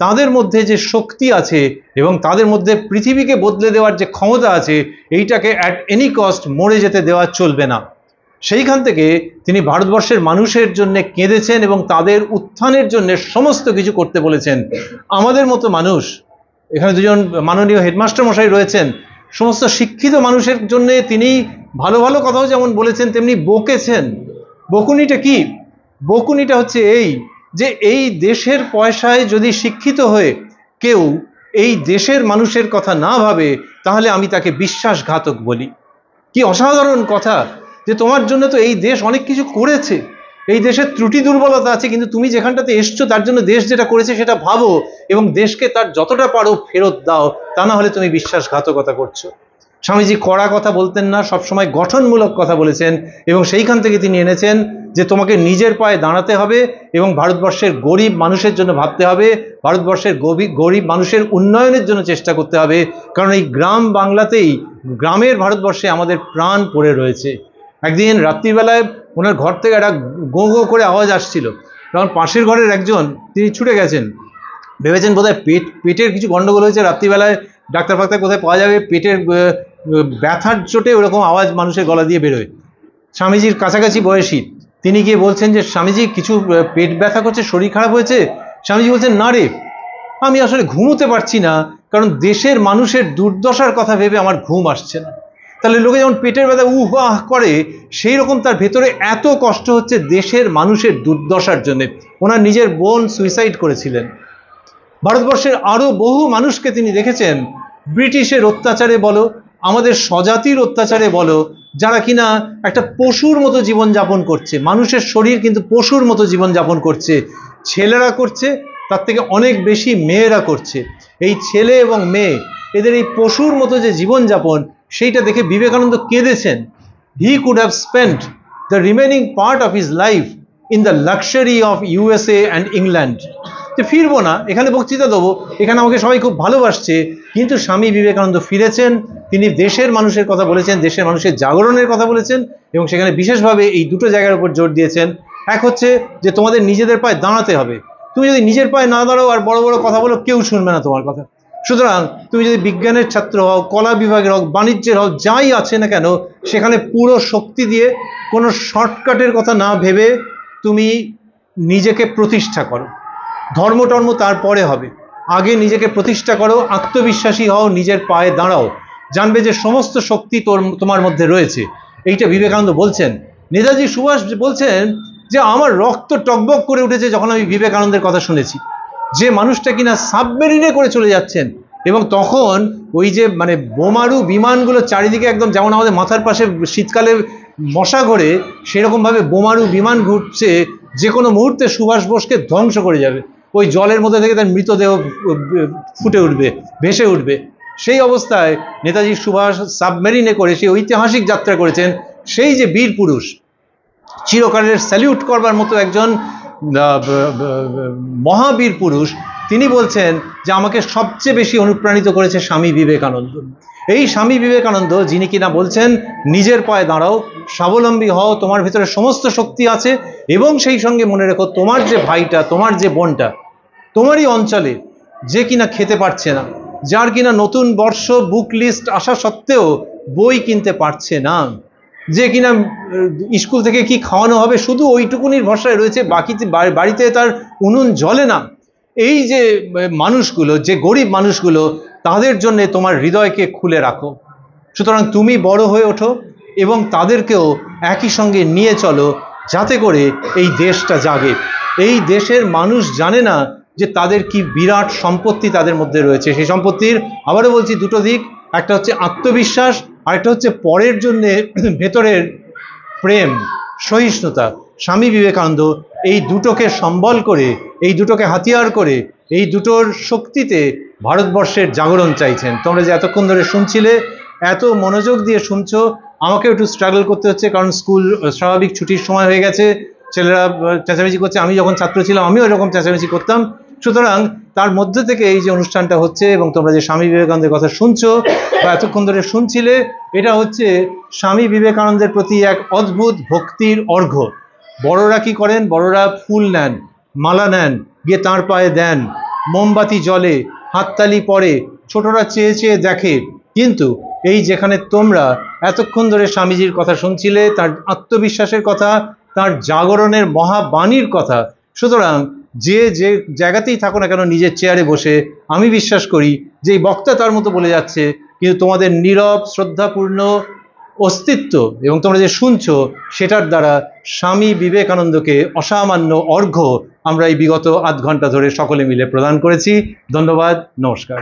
তাদের মধ্যে যে শক্তি আছে, এবং তাদের মধ্যে পৃথিবীকে বদলে দেওয়ার যে ক্ষমতা আছে, এইটাকে অ্যাট এনি কস্ট মরে যেতে দেওয়া চলবে না। সেইখান থেকে তিনি ভারতবর্ষের মানুষের জন্য কেঁদেছেন এবং তাদের উত্থানের জন্য সমস্ত কিছু করতে বলেছেন। আমাদের মতো মানুষ, এখানে দুজন মাননীয় হেডমাস্টার মশাই রয়েছেন, সমস্ত শিক্ষিত মানুষের জন্য তিনি ভালো ভালো কথাও যেমন বলেছেন, তেমনি বকেছেন। বকুনিটা কি? বকুনিটা হচ্ছে এই যে এই দেশের পয়সায় যদি শিক্ষিত হয়ে কেউ এই দেশের মানুষের কথা না ভাবে, তাহলে আমি তাকে বিশ্বাসঘাতক বলি। কি অসাধারণ কথা, যে তোমার জন্য তো এই দেশ অনেক কিছু করেছে, এই দেশের ত্রুটি দুর্বলতা আছে, কিন্তু তুমি যেখানটাতে এসছো তার জন্য দেশ যেটা করেছে সেটা ভাবো এবং দেশকে তার যতটা পারো ফেরত দাও, তা না হলে তুমি বিশ্বাসঘাতকতা করছো। স্বামীজি কড়া কথা বলতেন না, সবসময় গঠনমূলক কথা বলেছেন, এবং সেইখান থেকে তিনি এনেছেন যে তোমাকে নিজের পায়ে দাঁড়াতে হবে এবং ভারতবর্ষের গরিব মানুষের জন্য ভাবতে হবে, ভারতবর্ষের গরিব মানুষের উন্নয়নের জন্য চেষ্টা করতে হবে। কারণ এই গ্রাম বাংলাতেই, গ্রামের ভারতবর্ষে আমাদের প্রাণ পড়ে রয়েছে। একদিন রাত্রিবেলায় ওনার ঘর থেকে একটা গো গো করে আওয়াজ আসছিল, তখন পাশের ঘরের একজন, তিনি ছুটে গেছেন, ভেবেছেন বোধহয় পেটের কিছু গন্ডগোল হয়েছে, রাত্রিবেলায় ডাক্তার ফাক্তার কোথায় পাওয়া যাবে, পেটের ব্যথার চোটে ওরকম আওয়াজ মানুষের গলা দিয়ে বেরোয়। স্বামীজির কাছাকাছি বয়সী, তিনি গিয়ে বলছেন যে স্বামীজি কিছু পেট ব্যথা করছে, শরীর খারাপ হয়েছে। স্বামীজি বলছেন না রে, আমি আসলে ঘুমোতে পারছি না, কারণ দেশের মানুষের দুর্দশার কথা ভেবে আমার ঘুম আসছে না। তাহলে লোকে যেমন পেটের ব্যথা উহ আহ করে, সেই রকম তার ভেতরে এত কষ্ট হচ্ছে দেশের মানুষের দুর্দশার জন্য। ওনার নিজের বোন সুইসাইড করেছিলেন। ভারতবর্ষের আরো বহু মানুষকে তিনি দেখেছেন, ব্রিটিশের অত্যাচারে বলো, আমাদের স্বজাতির অত্যাচারে বলো, যারা কিনা একটা পশুর মতো জীবনযাপন করছে। মানুষের শরীর কিন্তু পশুর মতো জীবনযাপন করছে, ছেলেরা করছে, তার থেকে অনেক বেশি মেয়েরা করছে। এই ছেলে এবং মেয়ে, এদের এই পশুর মতো যে জীবনযাপন, সেইটা দেখে বিবেকানন্দ কেঁদেছেন। He could have spent the remaining part of his life in the luxury of USA and England. যে ফিরবো না, এখানে বক্তৃতা দেবো, এখানে আমাকে সবাই খুব ভালোবাসছে, কিন্তু স্বামী বিবেকানন্দ ফিরেছেন, তিনি দেশের মানুষের কথা বলেছেন, দেশের মানুষের জাগরণের কথা বলেছেন, এবং সেখানে বিশেষভাবে এই দুটো জায়গার উপর জোর দিয়েছেন। এক হচ্ছে যে তোমাদের নিজেদের পায়ে দাঁড়াতে হবে, তুমি যদি নিজের পায়ে না দাঁড়াও আর বড় বড় কথা বলো, কেউ শুনবে না তোমার কথা। সুতরাং তুমি যদি বিজ্ঞানের ছাত্র হও, কলা বিভাগের হোক, বাণিজ্যের হোক, যাই আছে না কেন, সেখানে পুরো শক্তি দিয়ে কোনো শর্টকাটের কথা না ভেবে তুমি নিজেকে প্রতিষ্ঠা করো। ধর্ম টর্ম তারপরে হবে, আগে নিজেকে প্রতিষ্ঠা করো, আত্মবিশ্বাসী হও, নিজের পায়ে দাঁড়াও। জানবে যে সমস্ত শক্তি তোমার মধ্যে রয়েছে। এইটা বিবেকানন্দ বলছেন। নেতাজি সুভাষ বলছেন যে আমার রক্ত টকবক করে উঠেছে যখন আমি বিবেকানন্দের কথা শুনেছি, যে মানুষটা কিনা সাবমেরিনে করে চলে যাচ্ছেন, এবং তখন ওই যে মানে বোমারু বিমানগুলো চারিদিকে একদম যেমন আমাদের মাথার পাশে শীতকালে মশা ঘোরে, সেরকমভাবে বোমারু বিমান ঘুরছে, যে কোনো মুহূর্তে সুভাষ বোসকে ধ্বংস করে যাবে। ওই জলের মধ্যে থেকে তার মৃতদেহ ফুটে উঠবে, ভেসে উঠবে। সেই অবস্থায় নেতাজি সুভাষ সাবমেরিনে করে সেই ঐতিহাসিক যাত্রা করেছেন। সেই যে বীর পুরুষ, চিরকালের স্যালিউট করবার মতো একজন মহাবীর পুরুষ, তিনি বলছেন যে আমাকে সবচেয়ে বেশি অনুপ্রাণিত করেছে স্বামী বিবেকানন্দ। এই স্বামী বিবেকানন্দ যিনি কিনা বলছেন নিজের পায়ে দাঁড়াও, স্বাবলম্বী হও, তোমার ভিতরে সমস্ত শক্তি আছে, এবং সেই সঙ্গে মনে রেখো তোমার যে ভাইটা, তোমার যে বোনটা তোমারই অঞ্চলে যে কিনা খেতে পারছে না, যার কিনা নতুন বর্ষ বুক লিস্ট আসা সত্ত্বেও বই কিনতে পারছে না, যে কিনা স্কুল থেকে কি খাওয়ানো হবে শুধু ওইটুকুনির ভরসায় রয়েছে, বাকিতে বাড়িতে তার উনুন জ্বলে না, এই যে মানুষগুলো, যে গরিব মানুষগুলো, তাদের জন্য তোমার হৃদয়কে খুলে রাখো। সুতরাং তুমি বড় হয়ে ওঠো এবং তাদেরকেও একই সঙ্গে নিয়ে চলো, যাতে করে এই দেশটা জাগে। এই দেশের মানুষ জানে না যে তাদের কি বিরাট সম্পত্তি তাদের মধ্যে রয়েছে। সেই সম্পত্তির আবারও বলছি দুটো দিক, একটা হচ্ছে আত্মবিশ্বাস, আরেকটা হচ্ছে পরের জন্যে ভেতরের প্রেম, সহিষ্ণুতা। স্বামী বিবেকানন্দ এই দুটোকে সম্বল করে, এই দুটোকে হাতিয়ার করে, এই দুটোর শক্তিতে ভারতবর্ষের জাগরণ চাইছেন। তোমরা যে এতক্ষণ ধরে শুনছিলে, এত মনোযোগ দিয়ে শুনছো, আমাকে একটু স্ট্রাগল করতে হচ্ছে, কারণ স্কুল স্বাভাবিক ছুটির সময় হয়ে গেছে, ছেলেরা চেঁচামেচি করছে। আমি যখন ছাত্র ছিলাম আমিও এরকম চেঁচামেচি করতাম। সুতরাং তার মধ্যে থেকে এই যে অনুষ্ঠানটা হচ্ছে, এবং তোমরা যে স্বামী বিবেকানন্দের কথা শুনছো বা এতক্ষণ ধরে শুনছিলে, এটা হচ্ছে স্বামী বিবেকানন্দের প্রতি এক অদ্ভুত ভক্তির অর্ঘ্য। বড়রা কি করেন? বড়রা ফুল নেন, মালা নেন, গিয়ে তাঁর পায়ে দেন, মোমবাতি জ্বলে, হাততালি পড়ে, ছোটরা চেয়ে চেয়ে দেখে। কিন্তু এই যেখানে তোমরা এতক্ষণ ধরে স্বামীজির কথা শুনছিলে, তার আত্মবিশ্বাসের কথা, তার জাগরণের মহাবাণীর কথা, সুতরাং যে যে জায়গাতেই থাকো না কেন নিজের চেয়ারে বসে, আমি বিশ্বাস করি যে এই বক্তা তার মতো বলে যাচ্ছে, কিন্তু তোমাদের নীরব শ্রদ্ধাপূর্ণ অস্তিত্ব এবং তোমরা যে শুনছো, সেটার দ্বারা স্বামী বিবেকানন্দকে অসামান্য অর্ঘ্য আমরা এই বিগত আধ ঘন্টা ধরে সকলে মিলে প্রদান করেছি। ধন্যবাদ, নমস্কার।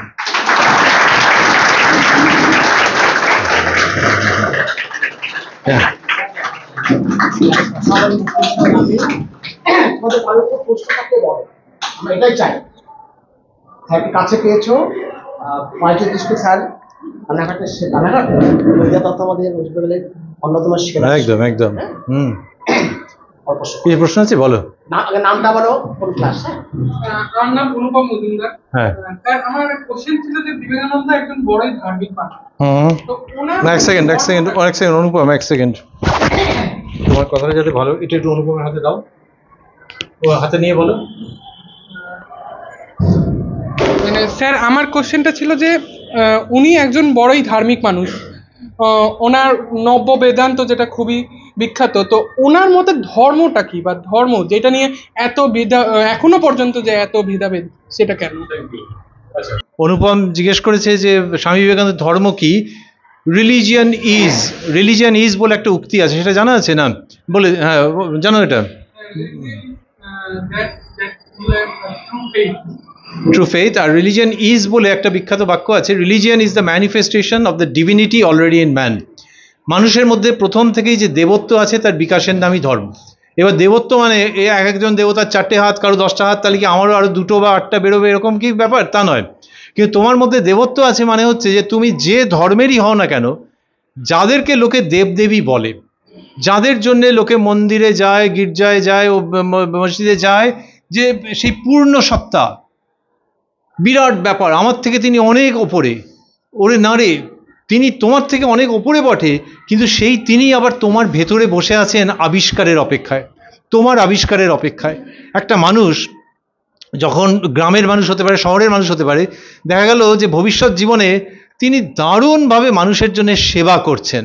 আমরা এটাই চাই, কাছে পেয়েছো স্যার, রানাঘাটের রানাঘাট তথ্য আমাদের ওয়েস্ট বেঙ্গলের অন্যতম সেরা। একদম একদম। কি প্রশ্ন আছে বলো? নামটা বলো, কোন ক্লাস? আমার নাম অনুপম মজুমদার। হ্যাঁ, আমার কোশ্চেন ছিল যে বিবেকানন্দ একজন বড়ই ধার্মিক মানুষ। তো ওনার এক সেকেন্ড অনুপম, এক সেকেন্ড। তোমার কথাটা যাতে ভালো, এটা একটু অনুপমের হাতে দাও, ও হাতে নিয়ে বলো। মানে স্যার, আমার কোশ্চেনটা ছিল যে উনি একজন বড়ই ধার্মিক মানুষ, ওনার নব্য বেদান্ত যেটা খুবই বিখ্যাত, তো ওনার মতে ধর্মটা কি, বা ধর্ম যেটা নিয়ে এত এখনো পর্যন্ত যে এত ভেদাভেদ, সেটা কেন? অনুপম জিজ্ঞেস করেছে যে স্বামী বিবেকানন্দের ধর্ম কি। রিলিজিয়ান ইজ বলে একটা উক্তি আছে, সেটা জানা আছে না? বলে, হ্যাঁ জানো এটা? True faith. আর রিলিজিয়ান ইজ বলে একটা বিখ্যাত বাক্য আছে, religion is the manifestation of the divinity already in man. মানুষের মধ্যে প্রথম থেকেই যে দেবত্ব আছে, তার বিকাশের নামই ধর্ম। এবার দেবত্ব মানে এক একজন দেবতার 4টে হাত, কারো 10টা হাত, তাহলে কি আমারও আরো 2টো বা 8টা বেরোবে, এরকম কি ব্যাপার? তা নয়। কিন্তু তোমার মধ্যে দেবত্ব আছে মানে হচ্ছে যে তুমি যে ধর্মেরই হও না কেন, যাদেরকে লোকে দেবদেবী বলে, যাদের জন্য লোকে মন্দিরে যায়, গির্জায় যায়, ও মসজিদে যায়, যে সেই পূর্ণ সত্তা, বিরাট ব্যাপার, আমার থেকে তিনি অনেক ওপরে, ওরে না রে, তিনি তোমার থেকে অনেক ওপরে বটে, কিন্তু সেই তিনি আবার তোমার ভেতরে বসে আছেন আবিষ্কারের অপেক্ষায়, তোমার আবিষ্কারের অপেক্ষায়। একটা মানুষ যখন গ্রামের মানুষ হতে পারে, শহরের মানুষ হতে পারে, দেখা গেল যে ভবিষ্যৎ জীবনে তিনি দারুণভাবে মানুষের জন্য সেবা করছেন,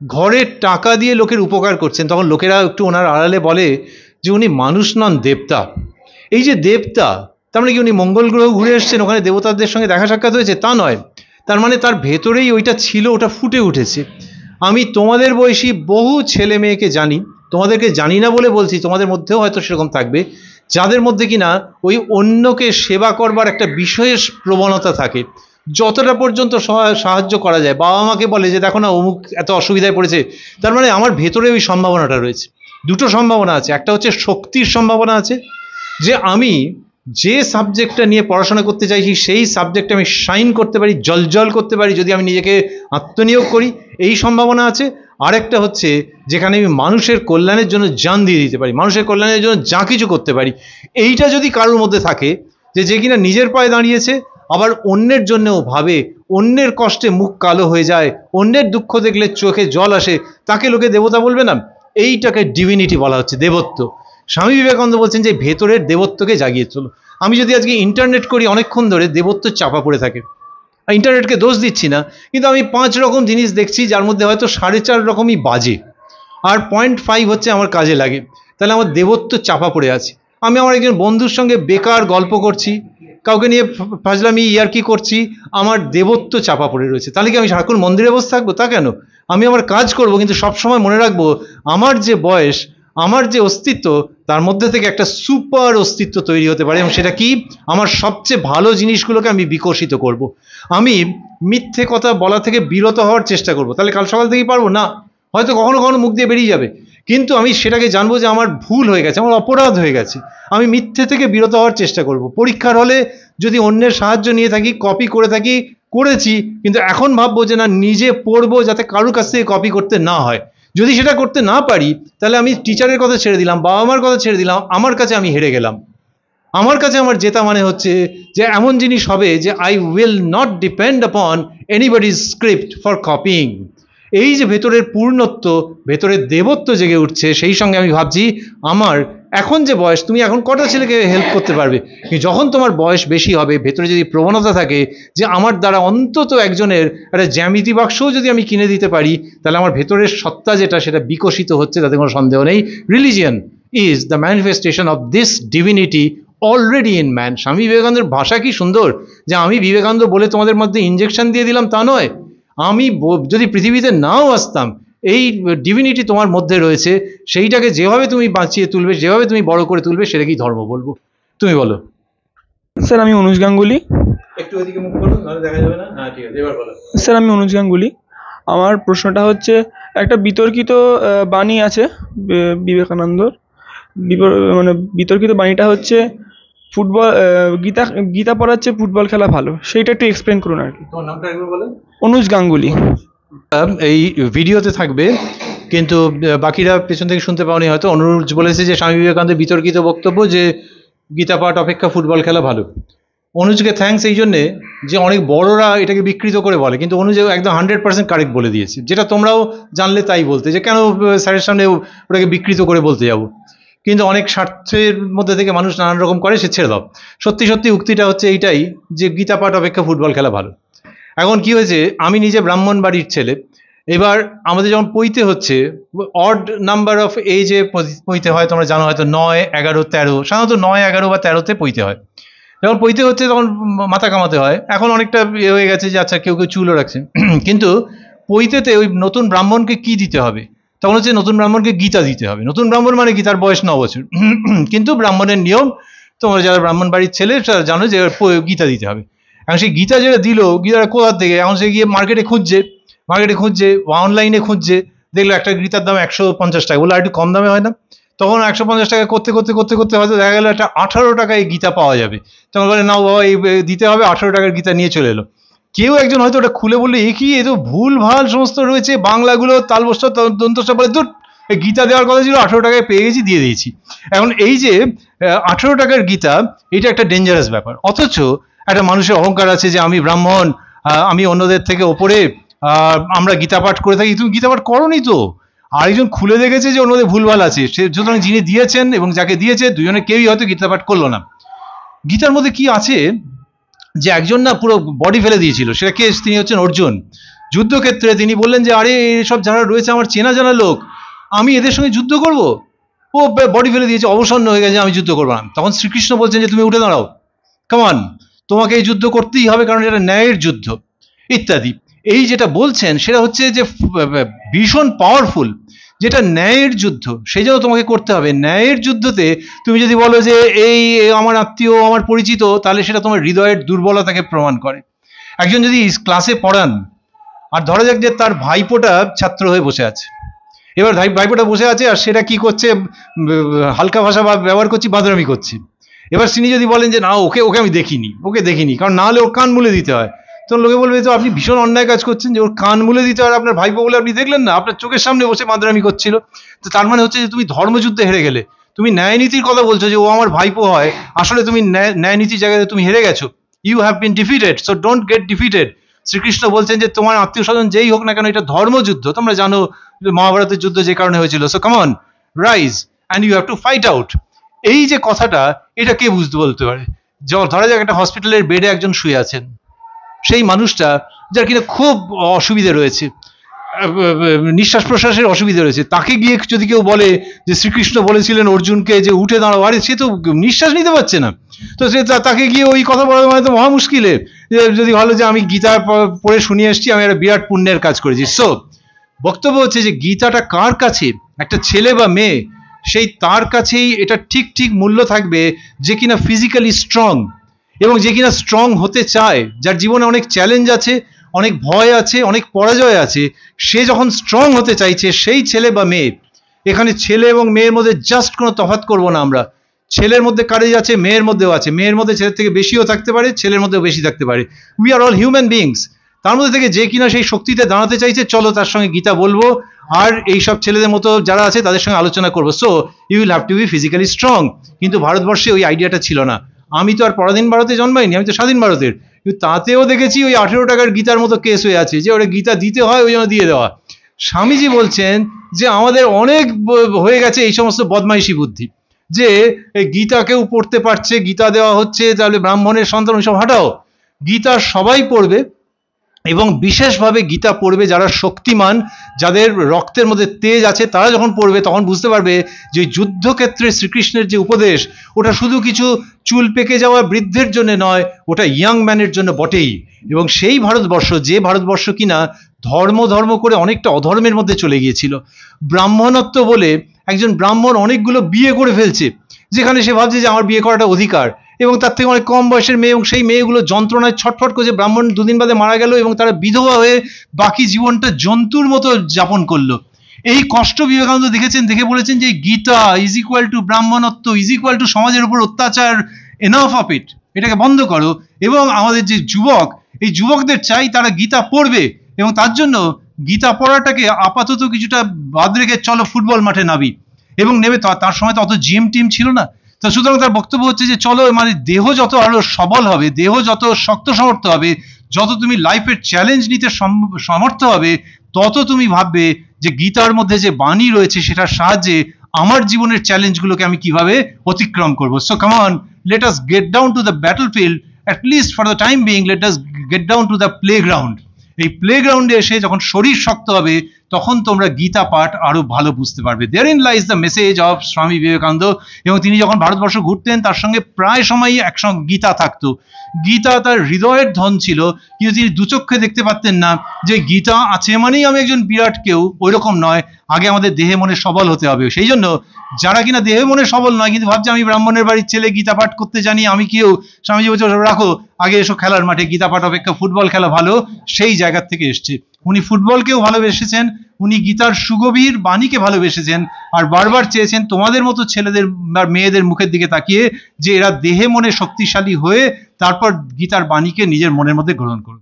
ঘরের টাকা দিয়ে লোকের উপকার করছেন, তখন লোকেরা একটু ওনার আড়ালে বলে যে উনি মানুষ নন, দেবতা। এই যে দেবতা, তার মানে কি উনি মঙ্গল গ্রহ ঘুরে এসছেন, ওখানে দেবতাদের সঙ্গে দেখা সাক্ষাৎ হয়েছে? তা নয়। তার মানে তার ভেতরেই ওইটা ছিল, ওটা ফুটে উঠেছে। আমি তোমাদের বয়সী বহু ছেলে মেয়েকে জানি, তোমাদেরকে জানি না বলে বলছি, তোমাদের মধ্যেও হয়তো সেরকম থাকবে, যাদের মধ্যে কিনা ওই অন্যকে সেবা করবার একটা বিশেষ প্রবণতা থাকে। যতটা পর্যন্ত সাহায্য করা যায়, বাবা মাকে বলে যে দেখো না অমুক এত অসুবিধায় পড়েছে, তার মানে আমার ভেতরে ওই সম্ভাবনাটা রয়েছে। দুটো সম্ভাবনা আছে, একটা হচ্ছে শক্তির সম্ভাবনা আছে, যে আমি যে সাবজেক্টটা নিয়ে পড়াশোনা করতে চাইছি সেই সাবজেক্টে আমি শাইন করতে পারি, জলজল করতে পারি যদি আমি নিজেকে আত্মনিয়োগ করি, এই সম্ভাবনা আছে। আরেকটা হচ্ছে যেখানে আমি মানুষের কল্যাণের জন্য জান দিয়ে দিতে পারি, মানুষের কল্যাণের জন্য যা কিছু করতে পারি। এইটা যদি কারোর মধ্যে থাকে, যে কিনা নিজের পায়ে দাঁড়িয়েছে, আবার অন্যের জন্যও ভাবে, অন্যের কষ্টে মুখ কালো হয়ে যায়, অন্যের দুঃখ দেখলে চোখে জল আসে, তাকে লোকে দেবতা বলবে না? এইটাকে ডিভিনিটি বলা হচ্ছে, দেবত্ব। স্বামী বিবেকানন্দ বলছেন যে ভেতরের দেবত্বকে জাগিয়ে তোলো। আমি যদি আজকে ইন্টারনেট করি অনেকক্ষণ ধরে, দেবত্ব চাপা পড়ে থাকে। ইন্টারনেটকে দোষ দিচ্ছি না, কিন্তু আমি 5 রকম জিনিস দেখছি যার মধ্যে হয়তো 4.5 রকমই বাজে, আর 0.5 হচ্ছে আমার কাজে লাগে। তাহলে আমার দেবত্ব চাপা পড়ে আছে। আমি আমার একজন বন্ধুর সঙ্গে বেকার গল্প করছি, কাউকে নিয়ে ফাজলামি ইয়ার্কি করছি, আমার দেবত্ব চাপা পড়ে রয়েছে। তাহলে কি আমি সারাক্ষণ মন্দিরে বসে থাকবো? তা কেন? আমি আমার কাজ করব, কিন্তু সবসময় মনে রাখবো আমার যে বয়স, আমার যে অস্তিত্ব, তার মধ্যে থেকে একটা সুপার অস্তিত্ব তৈরি হতে পারে। এবং সেটা কি? আমার সবচেয়ে ভালো জিনিসগুলোকে আমি বিকশিত করব। আমি মিথ্যে কথা বলা থেকে বিরত হওয়ার চেষ্টা করব। তাহলে কাল সকাল থেকেই পারবো না, হয়তো কখনো কখনো মুখ দিয়ে বেরিয়ে যাবে, কিন্তু আমি সেটাকে জানবো যে আমার ভুল হয়ে গেছে, আমার অপরাধ হয়ে গেছে। আমি মিথ্যে থেকে বিরত হওয়ার চেষ্টা করব। পরীক্ষার হলে যদি অন্যের সাহায্য নিয়ে থাকি, কপি করে থাকি, করেছি, কিন্তু এখন ভাববো যে না, নিজে পড়বো যাতে কারোর কাছ থেকে কপি করতে না হয়। যদি সেটা করতে না পারি, তাহলে আমি টিচারের কথা ছেড়ে দিলাম, বাবা মার কথা ছেড়ে দিলাম, আমার কাছে আমি হেরে গেলাম। আমার কাছে আমার জেতা মানে হচ্ছে যে এমন জিনিস হবে যে I will not depend upon anybody's script for coping. এই যে ভেতরের পূর্ণত্ব, ভেতরের দেবত্ব জেগে উঠছে, সেই সঙ্গে আমি ভাবছি আমার এখন যে বয়স, তুমি এখন কটা ছেলেকে হেল্প করতে পারবে? যখন তোমার বয়স বেশি হবে, ভেতরে যদি প্রবণতা থাকে যে আমার দ্বারা অন্তত একজনের একটা জ্যামিতি বাক্সও যদি আমি কিনে দিতে পারি, তাহলে আমার ভেতরের সত্তা যেটা, সেটা বিকশিত হচ্ছে, তাতে কোনো সন্দেহ নেই। Religion is the manifestation of this divinity already in man. স্বামী বিবেকানন্দের ভাষা কি সুন্দর, যে আমি বিবেকানন্দ বলে তোমাদের মধ্যে ইনজেকশন দিয়ে দিলাম তা নয়। আমি যদি পৃথিবীতে নাও আসতাম, এই ডিভিনিটি তোমার মধ্যে রয়েছে, সেইটাকে যেভাবে তুমি বাঁচিয়ে তুলবে, যেভাবে তুমি বড় করে তুলবে, সেটাকেই ধর্ম বলবো। তুমি বলো। স্যার আমি অনুজ গাঙ্গুলি। একটু ওদিকে মুখ করো, নাহলে দেখা যাবে না। হ্যাঁ ঠিক আছে, এবার বলো। স্যার আমি অনুজ গাঙ্গুলি। আমার প্রশ্নটা হচ্ছে, একটা বিতর্কিত বাণী আছে বিবেকানন্দর। মানে বিতর্কিত বাণীটা হচ্ছে ফুটবল, গীতা পড়ার চেয়ে ফুটবল খেলা ভালো। সেইটা একটু এক্সপ্লেন করুন আর কি। তোমার নামটা একবার বলো। অনুজ গাঙ্গুলি। এই ভিডিওতে থাকবে, কিন্তু বাকিরা পেছন থেকে শুনতে পাওনি হয়তো। অনুজ বলেছে যে স্বামী বিবেকানন্দের বিতর্কিত বক্তব্য যে গীতা পাঠ অপেক্ষা ফুটবল খেলা ভালো। অনুজকে থ্যাঙ্কস এই জন্যে যে অনেক বড়রা এটাকে বিকৃত করে বলে, কিন্তু অনুজ একদম 100% কারেক্ট বলে দিয়েছে, যেটা তোমরাও জানলে তাই বলতে, যে কেন স্যারের সামনে ওটাকে বিকৃত করে বলতে যাবো। কিন্তু অনেক স্বার্থের মধ্যে থেকে মানুষ নানান রকম করে, সে ছেড়ে দাও। সত্যি সত্যি উক্তিটা হচ্ছে এইটাই, যে গীতা পাঠ অপেক্ষা ফুটবল খেলা ভালো। এখন কি হয়েছে, আমি নিজে ব্রাহ্মণ বাড়ির ছেলে। এবার আমাদের যখন পৈতে হচ্ছে, অড নাম্বার অফ এজে পৈতে হয়, তোমরা জানো হয়তো 9, 11, 13, সাধারণত 9, 11 বা 13-তে পৈতে হয়। যখন পৈতে হচ্ছে তখন মাথা কামাতে হয়। এখন অনেকটা হয়ে গেছে যে আচ্ছা কেউ কেউ চুলও রাখছে, কিন্তু পৈতেতে ওই নতুন ব্রাহ্মণকে কি দিতে হবে? তখন হচ্ছে নতুন ব্রাহ্মণকে গীতা দিতে হবে। নতুন ব্রাহ্মণ মানে কি, তার বয়স 9 বছর। কিন্তু ব্রাহ্মণের নিয়ম, তোমরা যারা ব্রাহ্মণ বাড়ির ছেলে তারা জানো যে গীতা দিতে হবে। এখন সেই গীতা যেটা দিল, গীতাটা কোথার থেকে? এখন সে গিয়ে মার্কেটে খুঁজছে, অনলাইনে খুঁজছে, দেখলো একটা গীতার দাম 150 টাকা। বলে আর একটু কম দামে হয় না? তখন 150 টাকা করতে হয়তো দেখা গেলো একটা 18 টাকায় গীতা পাওয়া যাবে। তখন বলে নাও বাবা, এই দিতে হবে, 18 টাকার গীতা নিয়ে চলে এলো। কেউ একজন হয়তো ওটা খুলে বললো, এ কি, এ তো ভুল ভাল সমস্ত রয়েছে, বাংলাগুলো তালবস্ত দন্তস্ব বলে, দূর, গীতা দেওয়ার কথা ছিল, 18 টাকায় পেয়ে গেছি, দিয়ে দিয়েছি। এখন এই যে 18 টাকার গীতা, এটা একটা ডেঞ্জারাস ব্যাপার। অথচ একটা মানুষের অহংকার আছে যে আমি ব্রাহ্মণ, আমি অন্যদের থেকে ওপরে, আমরা গীতা পাঠ করে থাকি। তুমি গীতা পাঠ করোনি তো, আরেকজন খুলে দেখেছে যে অন্যদের ভুলভাল আছে, সে সুতরাং যিনি দিয়েছেন এবং যাকে দিয়েছে, দুজনে কেউই হয়তো গীতা পাঠ করলো না। গীতার মধ্যে কি আছে, যে একজন না পুরো বডি ফেলে দিয়েছিল, সেটা কে? তিনি হচ্ছেন অর্জুন। যুদ্ধক্ষেত্রে তিনি বললেন যে আরে এইসব যারা রয়েছে আমার চেনা জানা লোক, আমি এদের সঙ্গে যুদ্ধ করব? ও বডি ফেলে দিয়েছে, অবসন্ন হয়ে গেছে, আমি যুদ্ধ করবো না। তখন শ্রীকৃষ্ণ বলছেন যে তুমি উঠে দাঁড়াও, কামান, তোমাকে এই যুদ্ধ করতেই হবে, কারণ এটা ন্যায়ের যুদ্ধ। ইত্যাদি। এই যেটা বলছেন সেটা হচ্ছে যে ভীষণ পাওয়ারফুল, যেটা ন্যায়ের যুদ্ধ, সেই জন্য তোমাকে করতে হবে। ন্যায়ের যুদ্ধতে তুমি যদি বলো যে এই আমার আত্মীয়, আমার পরিচিত, তাহলে সেটা তোমার হৃদয়ের দুর্বলতাকে প্রমাণ করে। একজন যদি ক্লাসে পড়ান, আর ধরা যাক যে তার ভাইপোটা ছাত্র হয়ে বসে আছে, এবার ভাইপোটা বসে আছে আর সেটা কি করছে, হালকা ভাষা ব্যবহার করছি, বাদরামি করছি। এবার তিনি যদি বলেন যে না ওকে আমি দেখিনি, কারণ না হলে ওর কান মুলে দিতে হয়, তখন লোকে বলবে তো আপনি ভীষণ অন্যায় কাজ করছেন, যে ওর কান মুলে দিতে হয় আপনার ভাইপো বলে আপনি দেখলেন না, আপনার চোখের সামনে বসে বাদরামি করছিল। তো তার মানে হচ্ছে যে তুমি ধর্মযুদ্ধে হেরে গেলে। তুমি ন্যায় নীতির কথা বলছো যে ও আমার ভাইপো হয়, আসলে তুমি ন্যায় নীতির জায়গায় তুমি হেরে গেছো। You have been defeated, so don't get defeated. Shrikrishna বলছেন যে তোমার আত্মীয় স্বজন যেই হোক না কেন, এটা ধর্মযুদ্ধ, তোমরা জানো মহাভারতের যুদ্ধ যে কারণে হয়েছিল। So come on, rise and you have to fight out. এই যে কথাটা, এটা কে বলতে পারে? ধরা যাক একটা হসপিটালের বেডে একজন শুয়ে আছেন, সেই মানুষটা যার কিনা খুব অসুবিধে রয়েছে, নিঃশ্বাস প্রশ্বাসের অসুবিধা রয়েছে, তাকে গিয়ে যদি কেউ বলে যে শ্রীকৃষ্ণ বলেছিলেন অর্জুনকে যে উঠে দাঁড়াও, আরে সে তো নিঃশ্বাস নিতে পারছে না, তো সে তাকে গিয়ে ওই কথা বলা মানে তো মহা মুশকিলে। যদি ভালো যে আমি গীতা পড়ে শুনিয়ে এসছি, আমি একটা বিরাট পুণ্যের কাজ করেছি। সো বক্তব্য হচ্ছে যে গীতাটা কার কাছে, একটা ছেলে বা মেয়ে, সেই তার কাছেই এটা ঠিক মূল্য থাকবে যে কিনা ফিজিক্যালি স্ট্রং, এবং যে কিনা স্ট্রং হতে চায়, যার জীবনে অনেক চ্যালেঞ্জ আছে, অনেক ভয় আছে, অনেক পরাজয় আছে, সে যখন স্ট্রং হতে চাইছে, সেই ছেলে বা মেয়ে। এখানে ছেলে এবং মেয়ের মধ্যে জাস্ট কোনো তফাৎ করবো না আমরা। ছেলের মধ্যে কারেজ আছে, মেয়ের মধ্যেও আছে, মেয়ের মধ্যে ছেলের থেকে বেশিও থাকতে পারে, ছেলের মধ্যেও বেশি থাকতে পারে। We are all human beings. তার মধ্যে থেকে যে কিনা সেই শক্তিতে দাঁড়াতে চাইছে, চলো তার সঙ্গে গীতা বলবো, আর এইসব ছেলেদের মতো যারা আছে তাদের সঙ্গে আলোচনা করবো। So you will have to be physically strong. কিন্তু ভারতবর্ষে ওই আইডিয়াটা ছিল না। আমি তো আর পরাধীন ভারতে জন্মাইনি, আমি তো স্বাধীন ভারতের, কিন্তু তাতেও দেখেছি ওই 18 টাকার গীতার মতো কেস হয়ে আছে, যে ওরা গীতা দিতে হয় ওই জন্য দিয়ে দেওয়া। স্বামীজি বলছেন যে আমাদের অনেক হয়ে গেছে এই সমস্ত বদমাইশি বুদ্ধি, যে গীতা কেউ পড়তে পারছে, গীতা দেওয়া হচ্ছে, তাহলে ব্রাহ্মণের সন্তান, ওইসব হাঁটাও। গীতা সবাই পড়বে, এবং বিশেষভাবে গীতা পড়বে যারা শক্তিমান, যাদের রক্তের মধ্যে তেজ আছে, তারা যখন পড়বে তখন বুঝতে পারবে যে যুদ্ধক্ষেত্রে শ্রীকৃষ্ণের যে উপদেশ, ওটা শুধু কিছু চুল পেকে যাওয়া বৃদ্ধের জন্য নয়, ওটা ইয়াং ম্যানের জন্য বটেই। এবং সেই ভারতবর্ষ, যে ভারতবর্ষ কিনা ধর্ম করে অনেকটা অধর্মের মধ্যে চলে গিয়েছিল। ব্রাহ্মণত্ব বলে একজন ব্রাহ্মণ অনেকগুলো বিয়ে করে ফেলছে, যেখানে সে ভাবছে যে আমার বিয়ে করাটা অধিকার, এবং তার থেকে অনেক কম বয়সের মেয়ে, এবং সেই মেয়েগুলো যন্ত্রণায় ছটফট করছে। ব্রাহ্মণ 2 দিন বাদে মারা গেল, এবং তারা বিধবা হয়ে বাকি জীবনটা জন্তুর মতো যাপন করলো। এই কষ্ট বিবেকানন্দ দেখেছেন, দেখে বলেছেন যে গীতা ইজ ইকুয়াল টু ব্রাহ্মণত্ব, ইজ ইকুয়াল টু সমাজের উপর অত্যাচার, এনাফ অফ ইট, এটাকে বন্ধ করো। এবং আমাদের যে যুবক, এই যুবকদের চাই তারা গীতা পড়বে, এবং তার জন্য গীতা পড়াটাকে আপাতত কিছুটা বাদ রেখে চলো ফুটবল মাঠে নাবি, এবং নেবে। তার সময় তো অত জিম টিম ছিল না, তো সুতরাং তার বক্তব্য হচ্ছে যে চলো, মানে দেহ যত আরো সবল হবে, দেহ যত শক্ত সমর্থ হবে, যত তুমি লাইফের চ্যালেঞ্জ নিতে সমর্থ হবে, তত তুমি ভাববে যে গীতার মধ্যে যে বাণী রয়েছে সেটার সাহায্যে আমার জীবনের চ্যালেঞ্জগুলোকে আমি কিভাবে অতিক্রম করবো। So come on, let us get down to the battlefield, at least for the time being, let us get down to the playground. এই প্লেগ্রাউন্ডে এসে যখন শরীর শক্ত হবে, তখন তোমরা গীতা পাঠ আরো ভালো বুঝতে পারবে। Therein lies the message of Swami Vivekananda. এবং তিনি যখন ভারতবর্ষ ঘুরতেন, তার সঙ্গে প্রায় সময়ই একসঙ্গে গীতা থাকতো। গীতা তার হৃদয়ের ধন ছিল, কিন্তু তিনি দুচক্ষে দেখতে পারতেন না যে গীতা আছে মানেই আমি একজন বিরাট কেউ, ওই রকম নয়। আগে আমাদের দেহে মনে সবল হতে হবে। সেই জন্য যারা কিনা দেহে মনে সবল নয়, কিন্তু ভাবছে আমি ব্রাহ্মণের বাড়ির ছেলে, গীতা পাঠ করতে জানি, আমি কেউ, স্বামীজি বলছে রাখো, আগে এসো খেলার মাঠে, গীতা পাঠ অপেক্ষা ফুটবল খেলা ভালো। সেই জায়গা থেকে এসছে। উনি ফুটবলকেও ভালোবেসেছেন, উনি গীতার সুগভীর বাণীকে ভালোবেসেছেন, আর বারবার চেয়েছেন তোমাদের মতো ছেলেদের আর মেয়েদের মুখের দিকে তাকিয়ে যে এরা দেহে মনে শক্তিশালী হয়ে তারপর গীতার বাণীকে নিজের মনের মধ্যে গ্রহণ করুন।